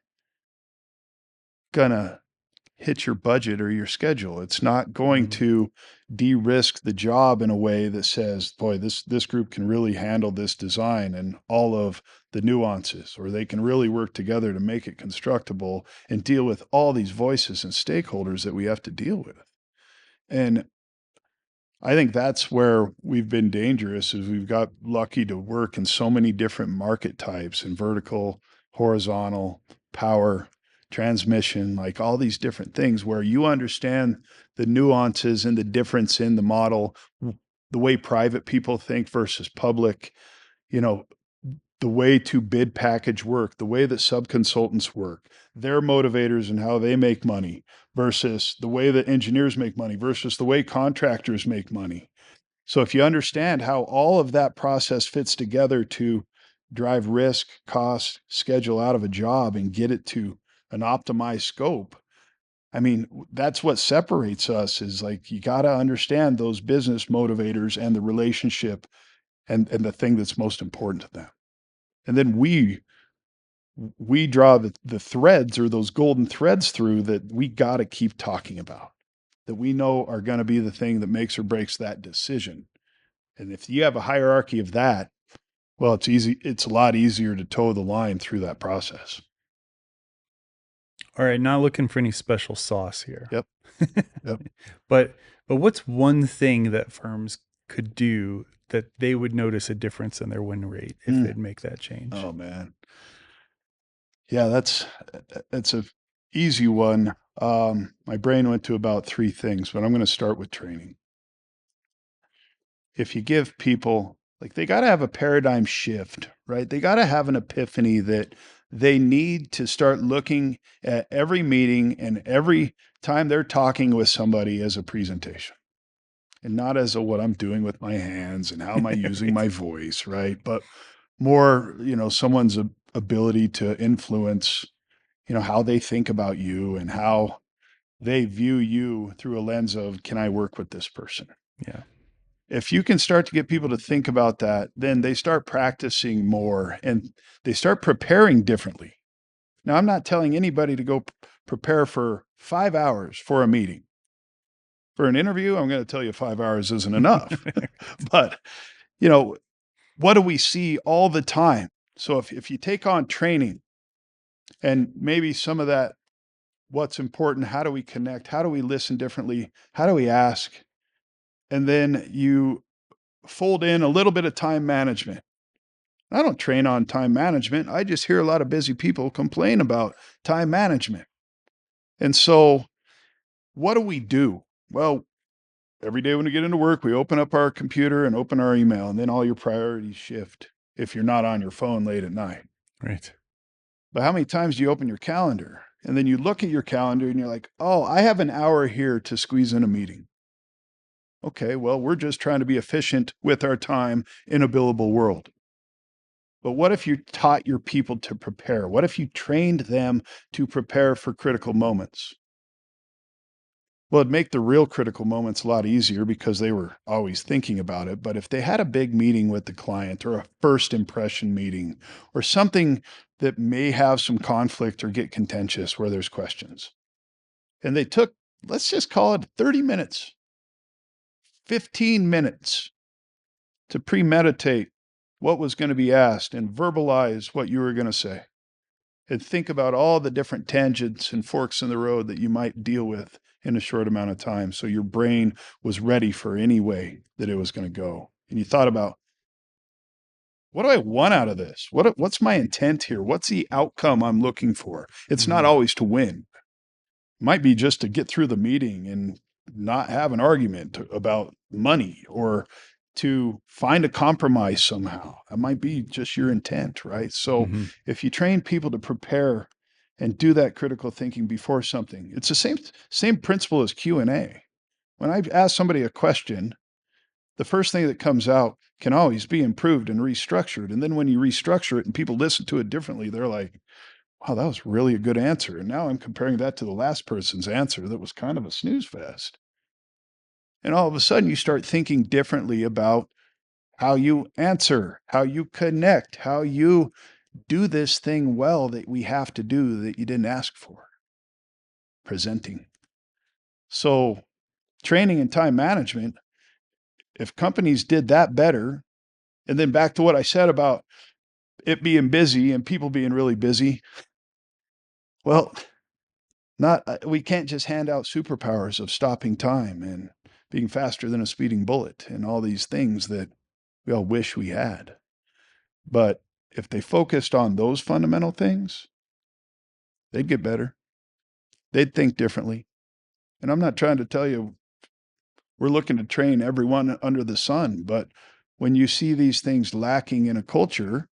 [SPEAKER 2] gonna hit your budget or your schedule. It's not going to de-risk the job in a way that says, boy, this group can really handle this design and all of the nuances, or they can really work together to make it constructible and deal with all these voices and stakeholders that we have to deal with. And I think that's where we've been dangerous is we've got lucky to work in so many different market types and vertical, horizontal, power, transmission, like all these different things where you understand the nuances and the difference in the model, the way private people think versus public, you know, the way to bid package work, the way that subconsultants work, their motivators and how they make money versus the way that engineers make money versus the way contractors make money. So if you understand how all of that process fits together to drive risk, cost, schedule out of a job and get it to an optimized scope, I mean, that's what separates us is like you got to understand those business motivators and the relationship and the thing that's most important to them. And then we draw the threads or those golden threads through that we got to keep talking about that we know are going to be the thing that makes or breaks that decision. And if you have a hierarchy of that, well, it's a lot easier to toe the line through that process.
[SPEAKER 1] All right, not looking for any special sauce here.
[SPEAKER 2] Yep. Yep.
[SPEAKER 1] but what's one thing that firms could do that they would notice a difference in their win rate if they'd make that change?
[SPEAKER 2] Oh man. Yeah, that's a easy one. My brain went to about three things, but I'm going to start with training. If you give people like they got to have a paradigm shift, right? They got to have an epiphany that they need to start looking at every meeting and every time they're talking with somebody as a presentation and not as a what I'm doing with my hands and how am I using my voice, right? But more, someone's ability to influence, how they think about you and how they view you through a lens of, can I work with this person?
[SPEAKER 1] Yeah.
[SPEAKER 2] If you can start to get people to think about that, then they start practicing more and they start preparing differently. Now, I'm not telling anybody to go prepare for 5 hours for a meeting. For an interview, I'm going to tell you 5 hours isn't enough. But, what do we see all the time? So if you take on training and maybe some of that, what's important, how do we connect? How do we listen differently? How do we ask? And then you fold in a little bit of time management. I don't train on time management. I just hear a lot of busy people complain about time management. And so, what do we do? Well, every day when we get into work, we open up our computer and open our email, and then all your priorities shift if you're not on your phone late at night.
[SPEAKER 1] Right.
[SPEAKER 2] But how many times do you open your calendar and then you look at your calendar and you're like, oh, I have an hour here to squeeze in a meeting? Okay, well, we're just trying to be efficient with our time in a billable world. But what if you taught your people to prepare? What if you trained them to prepare for critical moments? Well, it'd make the real critical moments a lot easier because they were always thinking about it. But if they had a big meeting with the client or a first impression meeting or something that may have some conflict or get contentious where there's questions, and they took, let's just call it 30 minutes, 15 minutes to premeditate what was going to be asked and verbalize what you were going to say and think about all the different tangents and forks in the road that you might deal with in a short amount of time. So your brain was ready for any way that it was going to go. And you thought about, what do I want out of this? What's my intent here? What's the outcome I'm looking for? It's not always to win. It might be just to get through the meeting and not have an argument about money or to find a compromise somehow. That might be just your intent, right? So if you train people to prepare and do that critical thinking before something, it's the same principle as Q&A. When I ask somebody a question, the first thing that comes out can always be improved and restructured. And then when you restructure it and people listen to it differently, they're like, wow, that was really a good answer. And now I'm comparing that to the last person's answer that was kind of a snooze fest. And all of a sudden you start thinking differently about how you answer, how you connect, how you do this thing well that we have to do that you didn't ask for. Presenting. So training and time management, if companies did that better, and then back to what I said about it being busy and people being really busy, well, we can't just hand out superpowers of stopping time and being faster than a speeding bullet and all these things that we all wish we had. But if they focused on those fundamental things, they'd get better. They'd think differently. And I'm not trying to tell you we're looking to train everyone under the sun, but when you see these things lacking in a culture,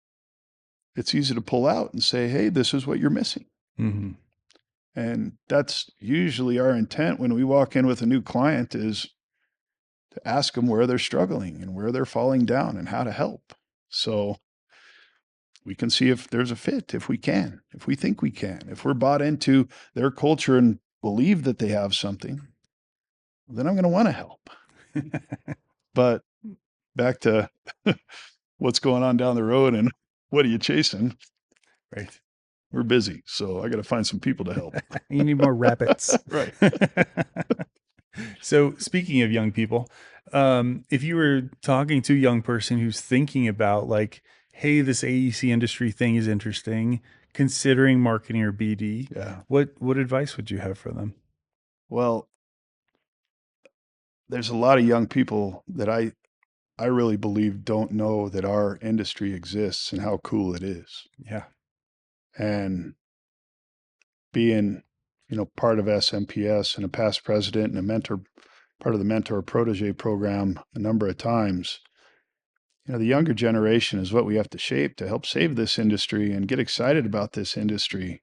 [SPEAKER 2] it's easy to pull out and say, hey, this is what you're missing.
[SPEAKER 1] Mm-hmm.
[SPEAKER 2] And that's usually our intent when we walk in with a new client, is to ask them where they're struggling and where they're falling down and how to help. So we can see if there's a fit, if we can, if we think we can, if we're bought into their culture and believe that they have something, then I'm going to want to help. But back to what's going on down the road and what are you chasing?
[SPEAKER 1] Right.
[SPEAKER 2] We're busy. So I got to find some people to help.
[SPEAKER 1] You need more rabbits.
[SPEAKER 2] Right.
[SPEAKER 1] So speaking of young people, if you were talking to a young person who's thinking about like, hey, this AEC industry thing is interesting, considering marketing or BD,
[SPEAKER 2] Yeah.
[SPEAKER 1] what advice would you have for them?
[SPEAKER 2] Well, there's a lot of young people that I really believe don't know that our industry exists and how cool it is.
[SPEAKER 1] Yeah.
[SPEAKER 2] And being, part of SMPS and a past president and a mentor, part of the mentor protege program a number of times, the younger generation is what we have to shape to help save this industry and get excited about this industry.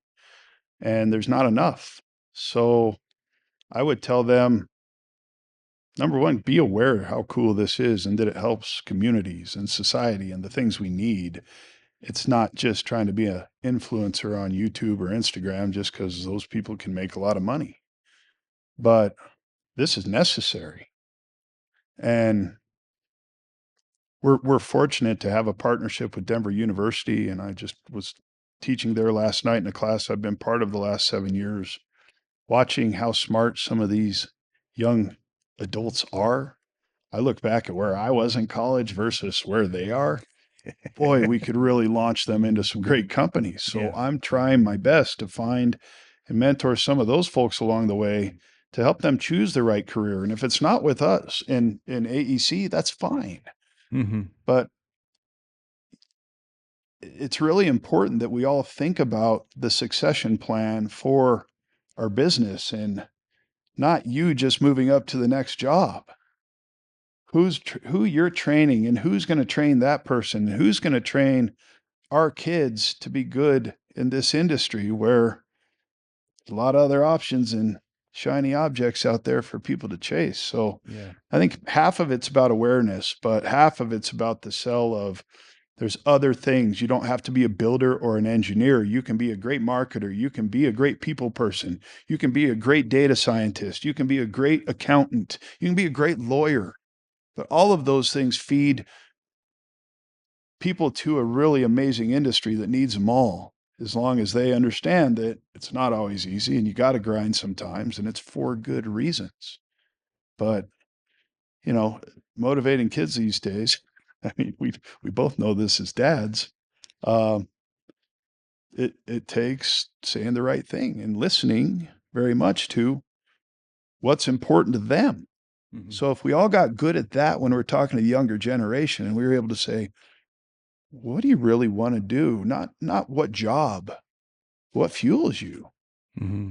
[SPEAKER 2] And there's not enough. So I would tell them, number one, be aware how cool this is and that it helps communities and society and the things we need. It's not just trying to be an influencer on YouTube or Instagram just because those people can make a lot of money. But this is necessary. And we're fortunate to have a partnership with Denver University. And I just was teaching there last night in a class I've been part of the last 7 years, watching how smart some of these young adults are. I look back at where I was in college versus where they are. Boy, we could really launch them into some great companies. So
[SPEAKER 1] Yeah.
[SPEAKER 2] I'm trying my best to find and mentor some of those folks along the way to help them choose the right career. And if it's not with us in AEC, that's fine.
[SPEAKER 1] Mm-hmm.
[SPEAKER 2] But it's really important that we all think about the succession plan for our business and not you just moving up to the next job. Who you're training and who's going to train that person and who's going to train our kids to be good in this industry where a lot of other options and shiny objects out there for people to chase. So
[SPEAKER 1] Yeah.
[SPEAKER 2] I think half of it's about awareness, but half of it's about the sell of there's other things. You don't have to be a builder or an engineer. You can be a great marketer. You can be a great people person. You can be a great data scientist. You can be a great accountant. You can be a great lawyer. But all of those things feed people to a really amazing industry that needs them all, as long as they understand that it's not always easy and you got to grind sometimes and it's for good reasons. But, you know, motivating kids these days, I mean, we both know this as dads. Um, it takes saying the right thing and listening very much to what's important to them.
[SPEAKER 1] Mm-hmm.
[SPEAKER 2] So if we all got good at that when we're talking to the younger generation and we were able to say, what do you really want to do? Not what job, what fuels you?
[SPEAKER 1] Mm-hmm.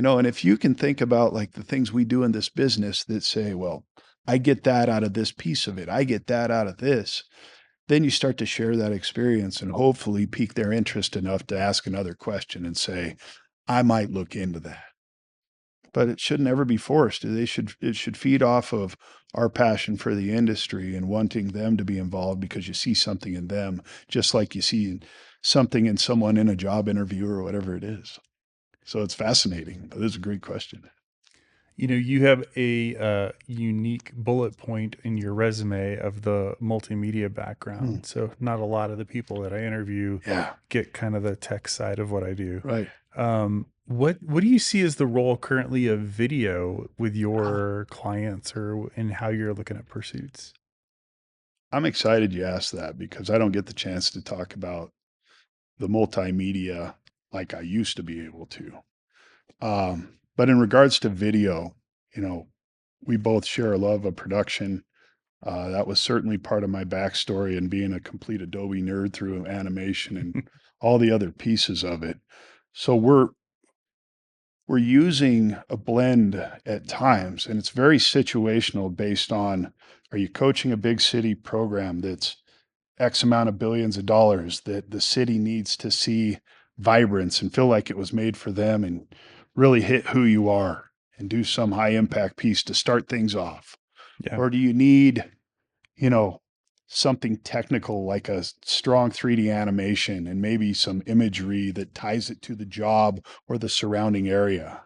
[SPEAKER 2] And if you can think about like the things we do in this business that say, well, I get that out of this piece of it, I get that out of this, then you start to share that experience and hopefully pique their interest enough to ask another question and say, I might look into that. But it should never be forced. It should feed off of our passion for the industry and wanting them to be involved because you see something in them, just like you see something in someone in a job interview or whatever it is. So it's fascinating. But this is a great question.
[SPEAKER 1] You have a unique bullet point in your resume of the multimedia
[SPEAKER 2] Hmm.
[SPEAKER 1] background. So not a lot of the people that I interview
[SPEAKER 2] Yeah.
[SPEAKER 1] get kind of the tech side of what I do.
[SPEAKER 2] Right.
[SPEAKER 1] What do you see as the role currently of video with
[SPEAKER 2] Wow.
[SPEAKER 1] your clients or in how you're looking at pursuits?
[SPEAKER 2] I'm excited you asked that because I don't get the chance to talk about the multimedia like I used to be able to. But in regards to video, you know, we both share a love of production. That was certainly part of my backstory and being a complete Adobe nerd through animation and all the other pieces of it. So we're using a blend at times, and it's very situational based on, are you coaching a big city program that's X amount of billions of dollars that the city needs to see vibrance and feel like it was made for them and really hit who you are and do some high impact piece to start things off?
[SPEAKER 1] Yeah.
[SPEAKER 2] Or do you need, you know, something technical like a strong 3D animation and maybe some imagery that ties it to the job or the surrounding area?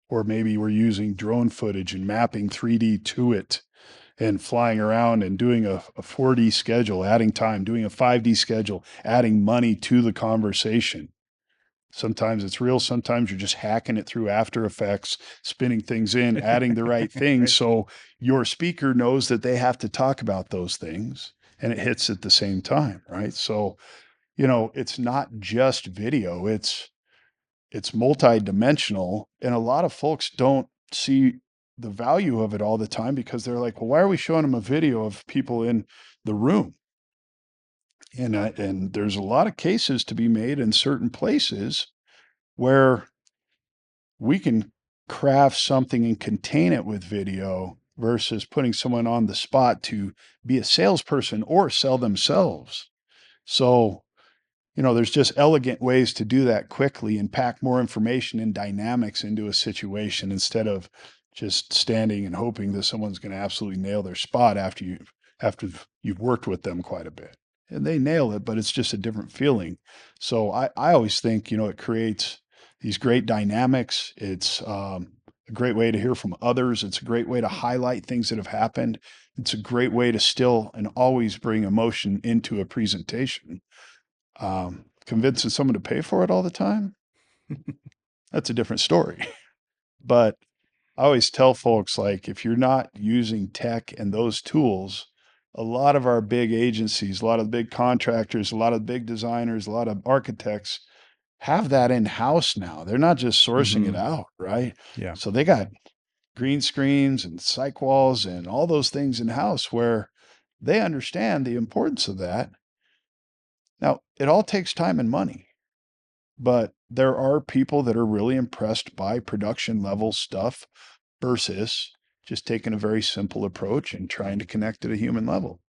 [SPEAKER 2] Or maybe we're using drone footage and mapping 3D to it and flying around and doing a 4D schedule, adding time, doing a 5D schedule, adding money to the conversation. Sometimes it's real. Sometimes you're just hacking it through After Effects, spinning things in, adding the right things.
[SPEAKER 1] Right.
[SPEAKER 2] So your speaker knows that they have to talk about those things and it hits at the same time. Right. So, it's not just video, it's multi-dimensional. And a lot of folks don't see the value of it all the time because they're like, well, why are we showing them a video of people in the room? And there's a lot of cases to be made in certain places where we can craft something and contain it with video versus putting someone on the spot to be a salesperson or sell themselves. So, there's just elegant ways to do that quickly and pack more information and dynamics into a situation instead of just standing and hoping that someone's going to absolutely nail their spot after you've worked with them quite a bit. And they nail it, but it's just a different feeling. So I always think, it creates these great dynamics. It's a great way to hear from others. It's a great way to highlight things that have happened. It's a great way to still and always bring emotion into a presentation. Convincing someone to pay for it all the time, that's a different story. But I always tell folks, like, if you're not using tech and those tools, a lot of our big agencies, a lot of the big contractors, a lot of big designers, a lot of architects have that in house now. They're not just sourcing it
[SPEAKER 1] Mhm.
[SPEAKER 2] out, right?
[SPEAKER 1] Yeah.
[SPEAKER 2] So they got green screens and cyc walls and all those things in house where they understand the importance of that. Now, it all takes time and money. But there are people that are really impressed by production level stuff versus just taking a very simple approach and trying to connect at a human level.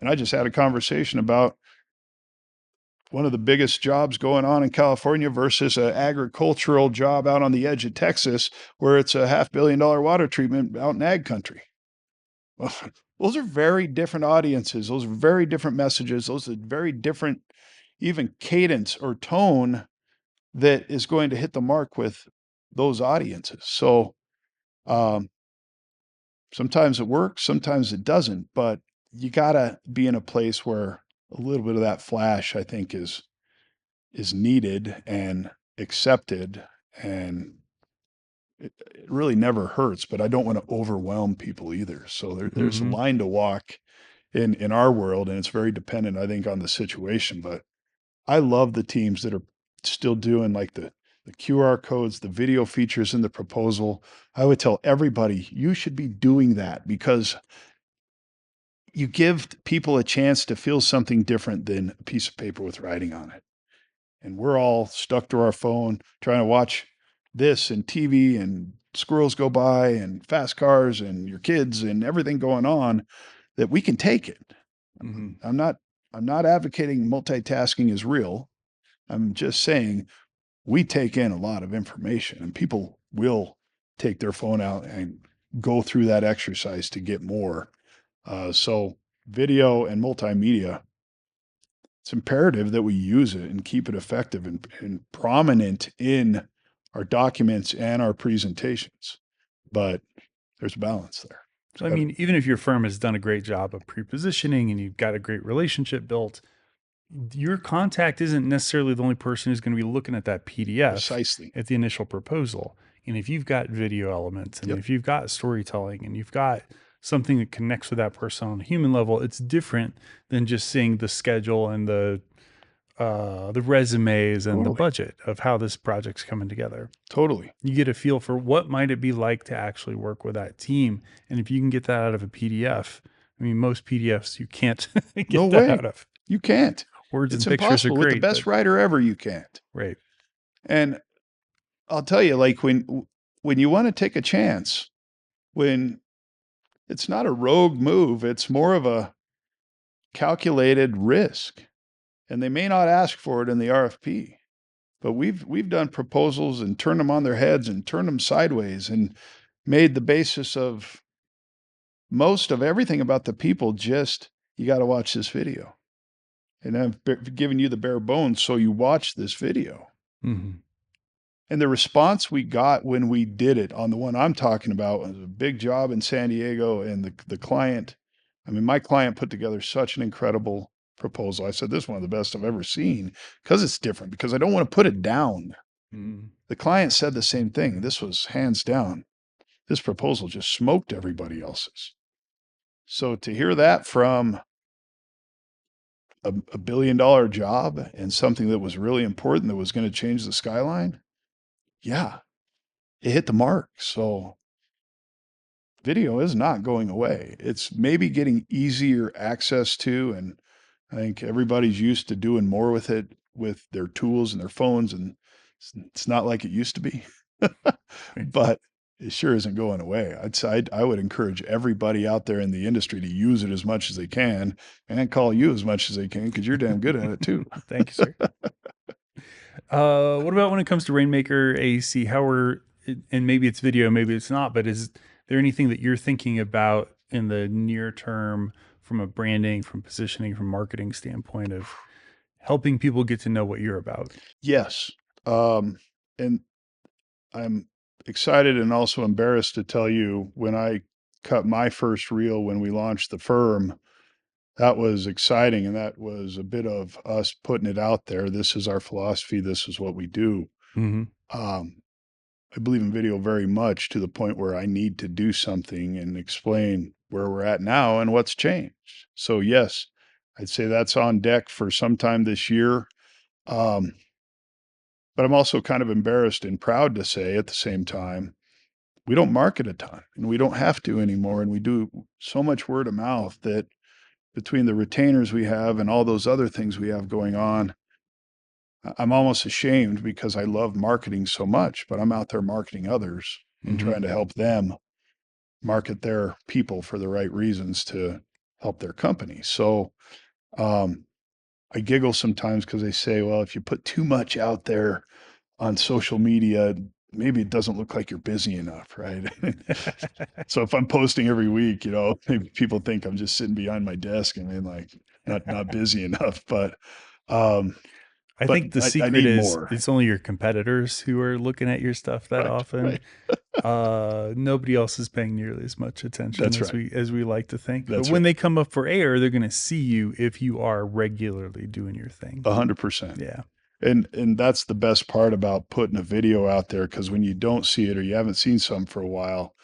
[SPEAKER 2] And I just had a conversation about one of the biggest jobs going on in California versus an agricultural job out on the edge of Texas, where it's a $500 million water treatment out in ag country. Well, those are very different audiences. Those are very different messages. Those are very different, even cadence or tone that is going to hit the mark with those audiences. So um, sometimes it works, sometimes it doesn't, but you got to be in a place where a little bit of that flash, I think, is needed and accepted, and it really never hurts. But I don't want to overwhelm people either. So there's a
[SPEAKER 1] Mhm.
[SPEAKER 2] line to walk in our world, and it's very dependent, I think, on the situation. But I love the teams that are still doing like the QR codes, the video features in the proposal. I would tell everybody you should be doing that because you give people a chance to feel something different than a piece of paper with writing on it. And we're all stuck to our phone trying to watch this and TV and squirrels go by and fast cars and your kids and everything going on that we can take it.
[SPEAKER 1] Mhm.
[SPEAKER 2] I'm not I'm not advocating multitasking is real. I'm just saying we take in a lot of information and people will take their phone out and go through that exercise to get more. So video and multimedia, it's imperative that we use it and keep it effective and prominent in our documents and our presentations. But there's a balance there.
[SPEAKER 1] So, I
[SPEAKER 2] So
[SPEAKER 1] mean, even if your firm has done a great job of pre-positioning and you've got a great relationship built, your contact isn't necessarily the only person who's going to be looking at that PDF
[SPEAKER 2] precisely.
[SPEAKER 1] at the initial proposal. And if you've got video elements and
[SPEAKER 2] Yep.
[SPEAKER 1] if you've got storytelling and you've got something that connects with that person on a human level, it's different than just seeing the schedule and the resumes and the
[SPEAKER 2] Totally.
[SPEAKER 1] budget of how this project's coming together.
[SPEAKER 2] Totally.
[SPEAKER 1] You get a feel for what might it be like to actually work with that team. And if you can get that out of a PDF, I mean, most PDFs you can't
[SPEAKER 2] No
[SPEAKER 1] get that
[SPEAKER 2] way.
[SPEAKER 1] out of.
[SPEAKER 2] You can't.
[SPEAKER 1] Words
[SPEAKER 2] It's
[SPEAKER 1] and pictures are
[SPEAKER 2] impossible. With the
[SPEAKER 1] great, but
[SPEAKER 2] best writer ever, you can't.
[SPEAKER 1] right.
[SPEAKER 2] And I'll tell you, like when you want to take a chance, when it's not a rogue move, it's more of a calculated risk, and they may not ask for it in the RFP. But we've done proposals and turned them on their heads and turned them sideways and made the basis of most of everything about the people just, you got to watch this video. And I've given you the bare bones, so you watch this video.
[SPEAKER 1] Mm-hmm.
[SPEAKER 2] And the response we got when we did it on the one I'm talking about was a big job in San Diego. And the client, I mean, my client put together such an incredible proposal. I said, this is one of the best I've ever seen because it's different, because I don't want to put it down.
[SPEAKER 1] Mm-hmm.
[SPEAKER 2] The client said the same thing. This was hands down. This proposal just smoked everybody else's. So to hear that from a $1 billion job and something that was really important that was going to change the skyline, yeah, it hit the mark. So video is not going away. It's maybe getting easier access to, and I think everybody's used to doing more with it with their tools and their phones, and it's not like it used to be. But it sure isn't going away. I'd say I would encourage everybody out there in the industry to use it as much as they can and call you as much as they can, because you're damn good at it too.
[SPEAKER 1] Thank you, sir. What about when it comes to Rainmaker AEC? And maybe it's video, maybe it's not, but is there anything that you're thinking about in the near term from a branding, from positioning, from marketing standpoint of helping people get to know what you're about?
[SPEAKER 2] Yes. And I'm excited and also embarrassed to tell you, when I cut my first reel when we launched the firm, that was exciting. And that was a bit of us putting it out there. This is our philosophy. This is what we do.
[SPEAKER 1] Mm-hmm.
[SPEAKER 2] I believe in video very much, to the point where I need to do something and explain where we're at now and what's changed. So yes, I'd say that's on deck for sometime this year. Um, but I'm also kind of embarrassed and proud to say at the same time, we don't market a ton and we don't have to anymore. And we do so much word of mouth that between the retainers we have and all those other things we have going on, I'm almost ashamed, because I love marketing so much, but I'm out there marketing others and
[SPEAKER 1] Mm-hmm.
[SPEAKER 2] trying to help them market their people for the right reasons to help their company. So, I giggle sometimes because they say, well, if you put too much out there on social media, maybe it doesn't look like you're busy enough, right? So if I'm posting every week, maybe people think I'm just sitting behind my desk and then, like, not busy enough. But um,
[SPEAKER 1] I
[SPEAKER 2] but
[SPEAKER 1] think the
[SPEAKER 2] I
[SPEAKER 1] secret
[SPEAKER 2] need
[SPEAKER 1] is
[SPEAKER 2] more.
[SPEAKER 1] it's only your competitors who are looking at your stuff that
[SPEAKER 2] Right,
[SPEAKER 1] often.
[SPEAKER 2] right.
[SPEAKER 1] Nobody else is paying nearly as much attention
[SPEAKER 2] That's
[SPEAKER 1] as
[SPEAKER 2] right.
[SPEAKER 1] we like to think. But
[SPEAKER 2] That's
[SPEAKER 1] when
[SPEAKER 2] right.
[SPEAKER 1] they come up for air, they're going to see you if you are regularly doing your thing.
[SPEAKER 2] 100%.
[SPEAKER 1] Yeah.
[SPEAKER 2] And that's the best part about putting a video out there, because when you don't see it or you haven't seen some for a while,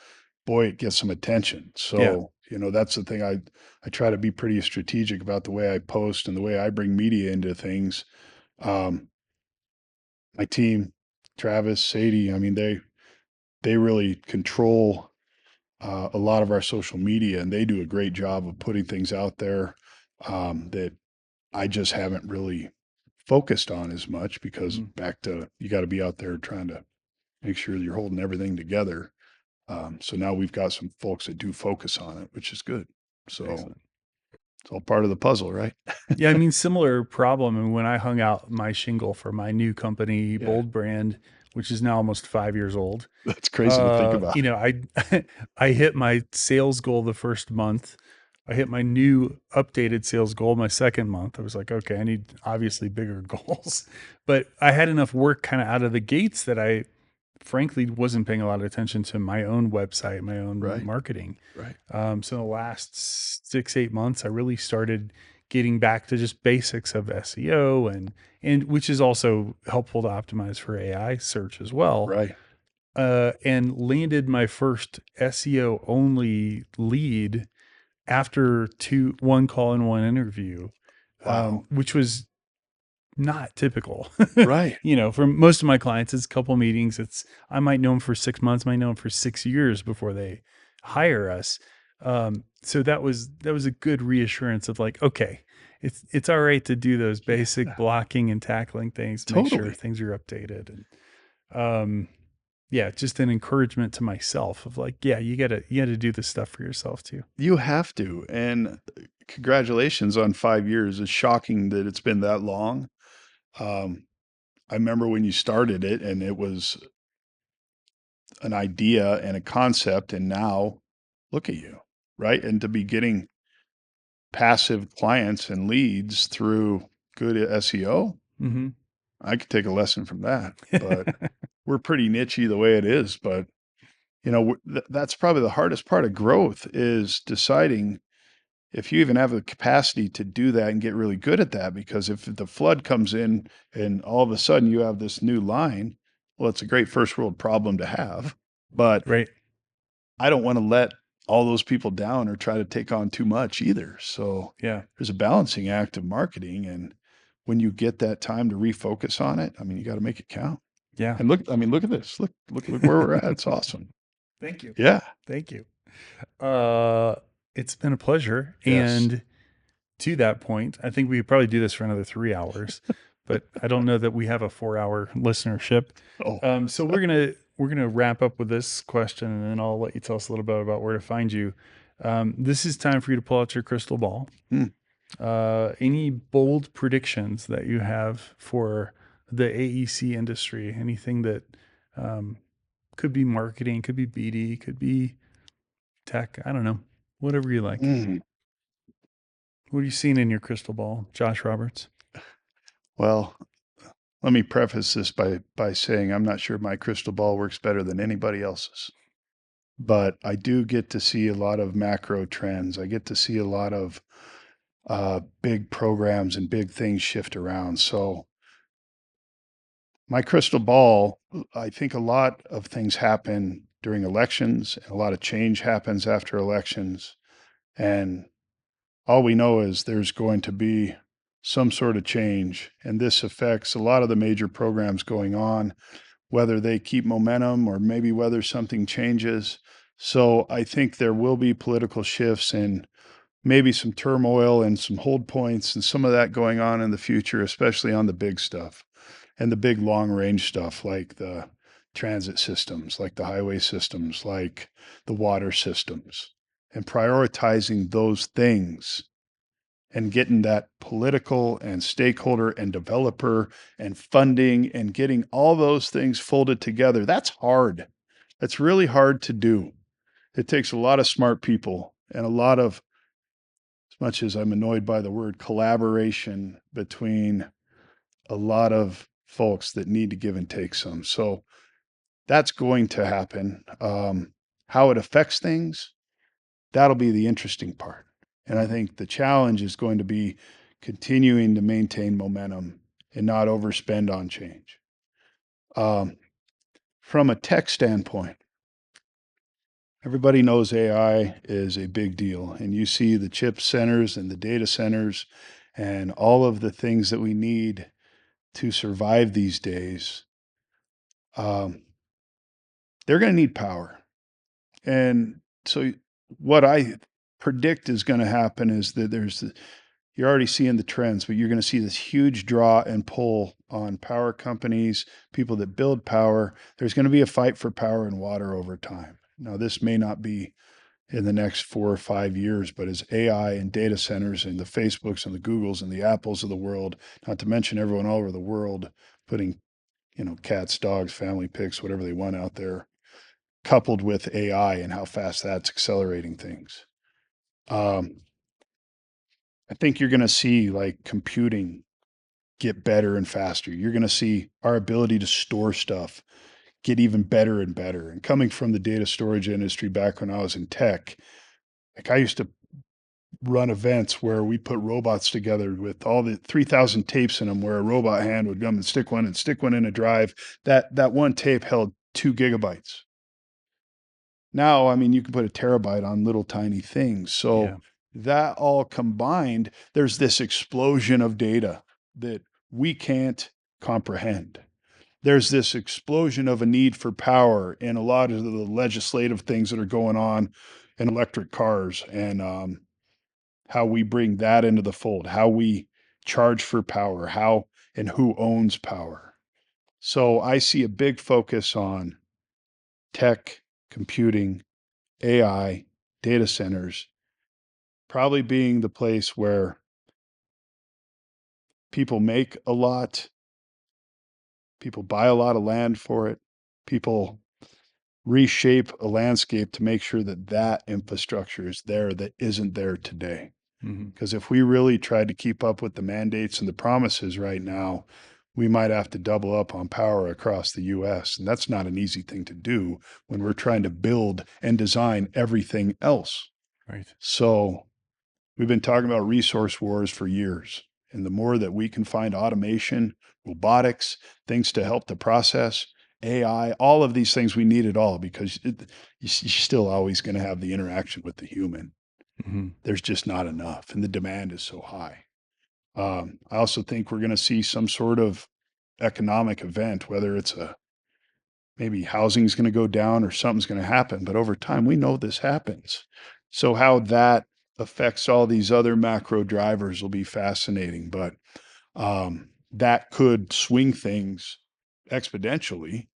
[SPEAKER 2] boy, it gets some attention.
[SPEAKER 1] Yeah.
[SPEAKER 2] So, that's the thing. I try to be pretty strategic about the way I post and the way I bring media into things. Um, my team, Travis, Sadie, I mean, they really control a lot of our social media, and they do a great job of putting things out there that I just haven't really focused on as much, because
[SPEAKER 1] Mm,
[SPEAKER 2] back to, you got to be out there trying to make sure you're holding everything together. So now we've got some folks that do focus on it, which is good. So
[SPEAKER 1] excellent.
[SPEAKER 2] it's all part of the puzzle, right?
[SPEAKER 1] Yeah, I mean, similar problem. And when I hung out my shingle for my new company,
[SPEAKER 2] Yeah.
[SPEAKER 1] Bold Brand, which is now almost 5 years old,
[SPEAKER 2] That's crazy to think about.
[SPEAKER 1] I I hit my sales goal the first month. I hit my new updated sales goal my second month. I was like, okay, I need obviously bigger goals. But I had enough work kind of out of the gates that I frankly wasn't paying a lot of attention to my own website, my own
[SPEAKER 2] Right.
[SPEAKER 1] marketing.
[SPEAKER 2] Right.
[SPEAKER 1] So in the last 6, 8 months, I really started getting back to just basics of SEO, and which is also helpful to optimize for AI search as well.
[SPEAKER 2] Right.
[SPEAKER 1] And landed my first SEO only lead after one call and one interview,
[SPEAKER 2] Wow.
[SPEAKER 1] which was not typical.
[SPEAKER 2] Right.
[SPEAKER 1] For most of my clients, it's a couple meetings. I might know them for 6 months, might know them for 6 years before they hire us. So that was a good reassurance of like, okay, it's all right to do those basic
[SPEAKER 2] Yeah.
[SPEAKER 1] blocking and tackling things to make sure
[SPEAKER 2] Totally.
[SPEAKER 1] things are updated. And yeah, just an encouragement to myself of like, yeah, you gotta do this stuff for yourself too.
[SPEAKER 2] You have to. And congratulations on 5 years. It's shocking that it's been that long. Um, I remember when you started it and it was an idea and a concept, and now look at you, right? And to be getting passive clients and leads through good SEO,
[SPEAKER 1] Mm-hmm.
[SPEAKER 2] I could take a lesson from that. But we're pretty nichey the way it is. But that's probably the hardest part of growth is deciding if you even have the capacity to do that and get really good at that. Because if the flood comes in and all of a sudden you have this new line, well, it's a great first world problem to have. But
[SPEAKER 1] Right.
[SPEAKER 2] I don't want to let all those people down or try to take on too much either. So
[SPEAKER 1] Yeah.
[SPEAKER 2] there's a balancing act of marketing. And when you get that time to refocus on it, I mean, you got to make it count.
[SPEAKER 1] Yeah.
[SPEAKER 2] And look, I mean, look at this. Look where we're at. It's awesome.
[SPEAKER 1] Thank you.
[SPEAKER 2] Yeah.
[SPEAKER 1] Thank you. Uh, it's been a pleasure.
[SPEAKER 2] Yes.
[SPEAKER 1] And to that point, I think we could probably do this for another 3 hours, but I don't know that we have a 4 hour listenership.
[SPEAKER 2] Oh,
[SPEAKER 1] So we're gonna wrap up with this question, and then I'll let you tell us a little bit about where to find you. This is time for you to pull out your crystal ball.
[SPEAKER 2] hmm.
[SPEAKER 1] Any bold predictions that you have for the AEC industry? Anything that um, could be marketing, could be BD, could be tech. I don't know. Whatever you like.
[SPEAKER 2] Mm.
[SPEAKER 1] What are you seeing in your crystal ball, Josh Roberts?
[SPEAKER 2] Well, let me preface this by saying I'm not sure my crystal ball works better than anybody else's. But I do get to see a lot of macro trends. I get to see a lot of big programs and big things shift around. So my crystal ball, I think a lot of things happen during elections, and a lot of change happens after elections. And all we know is there's going to be some sort of change, and this affects a lot of the major programs going on, whether they keep momentum or maybe whether something changes. So I think there will be political shifts and maybe some turmoil and some hold points and some of that going on in the future, especially on the big stuff and the big long range stuff like the transit systems, like the highway systems, like the water systems, and prioritizing those things and getting that political and stakeholder and developer and funding and getting all those things folded together. That's hard. That's really hard to do. It takes a lot of smart people and a lot of, as much as I'm annoyed by the word collaboration between a lot of folks that need to give and take some. So that's going to happen. How it affects things, that'll be the interesting part. And I think the challenge is going to be continuing to maintain momentum and not overspend on change. Um, from a tech standpoint, everybody knows AI is a big deal, and you see the chip centers and the data centers and all of the things that we need to survive these days. Um, they're going to need power. And so, what I predict is going to happen is that you're already seeing the trends, but you're going to see this huge draw and pull on power companies, people that build power. There's going to be a fight for power and water over time. Now, this may not be in the next 4 or 5 years, but as AI and data centers and the Facebooks and the Googles and the Apples of the world, not to mention everyone all over the world putting, cats, dogs, family pics, whatever they want out there, coupled with AI and how fast that's accelerating things. Um, I think you're going to see like computing get better and faster. You're going to see our ability to store stuff get even better and better. And coming from the data storage industry back when I was in tech, like I used to run events where we put robots together with all the 3,000 tapes in them, where a robot hand would come and stick one in a drive. That one tape held 2 gigabytes. Now, I mean, you can put a terabyte on little tiny things. So
[SPEAKER 1] Yeah.
[SPEAKER 2] that all combined, there's this explosion of data that we can't comprehend. There's this explosion of a need for power in a lot of the legislative things that are going on in electric cars, and how we bring that into the fold, how we charge for power, how and who owns power. So I see a big focus on tech, computing, AI, data centers, probably being the place where people make a lot, people buy a lot of land for it, people reshape a landscape to make sure that that infrastructure is there that isn't there today. Because if we really tried to keep up with the mandates and the promises right now, we might have to double up on power across the US. And that's not an easy thing to do when we're trying to build and design everything else.
[SPEAKER 1] Right.
[SPEAKER 2] So we've been talking about resource wars for years. And the more that we can find automation, robotics, things to help the process, AI, all of these things, we need it all because you're still always going to have the interaction with the human. There's just not enough, and the demand is so high. I also think we're going to see some sort of economic event, whether it's maybe housing's going to go down or something's going to happen, but over time, we know this happens. So how that affects all these other macro drivers will be fascinating, but that could swing things exponentially,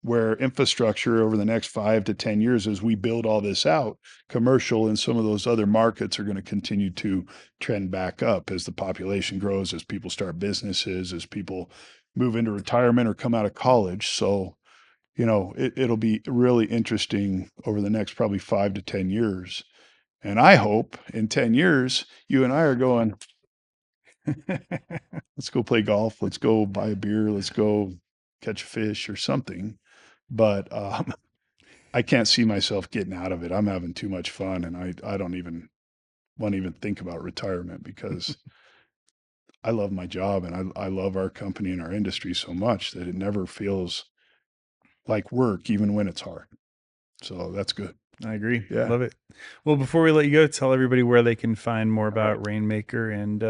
[SPEAKER 2] where infrastructure over the next 5 to 10 years, as we build all this out, commercial and some of those other markets are going to continue to trend back up as the population grows, as people start businesses, as people move into retirement or come out of college. So, it'll be really interesting over the next probably 5 to 10 years. And I hope in 10 years, you and I are going, let's go play golf. Let's go buy a beer. Let's go catch a fish or something. But I can't see myself getting out of it. I'm having too much fun, and I don't even want to even think about retirement because I love my job and I love our company and our industry so much that it never feels like work, even when it's hard. So that's good.
[SPEAKER 1] I agree.
[SPEAKER 2] Yeah.
[SPEAKER 1] Love it. Well, before we let you go, tell everybody where they can find more about Rainmaker and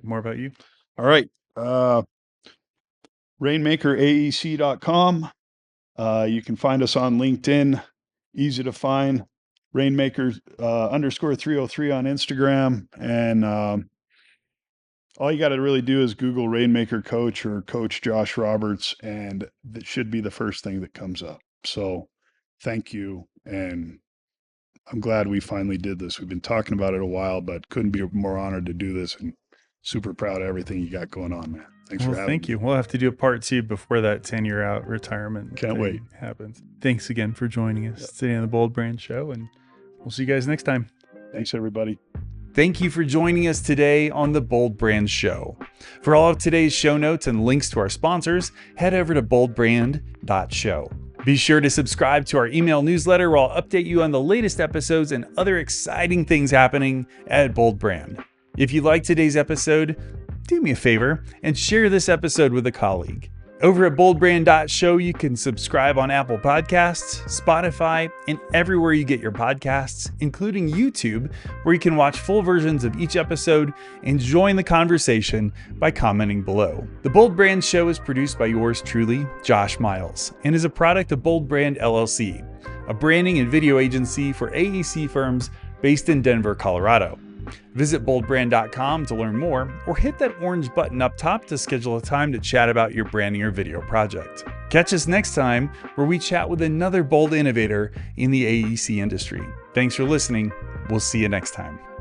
[SPEAKER 1] more about you.
[SPEAKER 2] All right. RainmakerAEC.com. You can find us on LinkedIn. Easy to find. Rainmaker _303 on Instagram. And all you got to really do is Google Rainmaker Coach or Coach Josh Roberts, and that should be the first thing that comes up. So thank you. And I'm glad we finally did this. We've been talking about it a while, but couldn't be more honored to do this, and super proud of everything you got going on, man. Thanks for having me.
[SPEAKER 1] Thank you. We'll have to do a part 2 before that 10-year out retirement.
[SPEAKER 2] Can't wait.
[SPEAKER 1] Happens. Thanks again for joining us today on the Bold Brand Show, and we'll see you guys next time.
[SPEAKER 2] Thanks, everybody.
[SPEAKER 1] Thank you for joining us today on the Bold Brand Show. For all of today's show notes and links to our sponsors, head over to boldbrand.show. Be sure to subscribe to our email newsletter where I'll update you on the latest episodes and other exciting things happening at Bold Brand. If you liked today's episode, do me a favor and share this episode with a colleague. Over at boldbrand.show, you can subscribe on Apple Podcasts, Spotify, and everywhere you get your podcasts, including YouTube, where you can watch full versions of each episode and join the conversation by commenting below. The Bold Brand Show is produced by yours truly, Josh Miles, and is a product of Bold Brand LLC, a branding and video agency for AEC firms based in Denver, Colorado. Visit boldbrand.com to learn more, or hit that orange button up top to schedule a time to chat about your branding or video project. Catch us next time where we chat with another bold innovator in the AEC industry. Thanks for listening. We'll see you next time.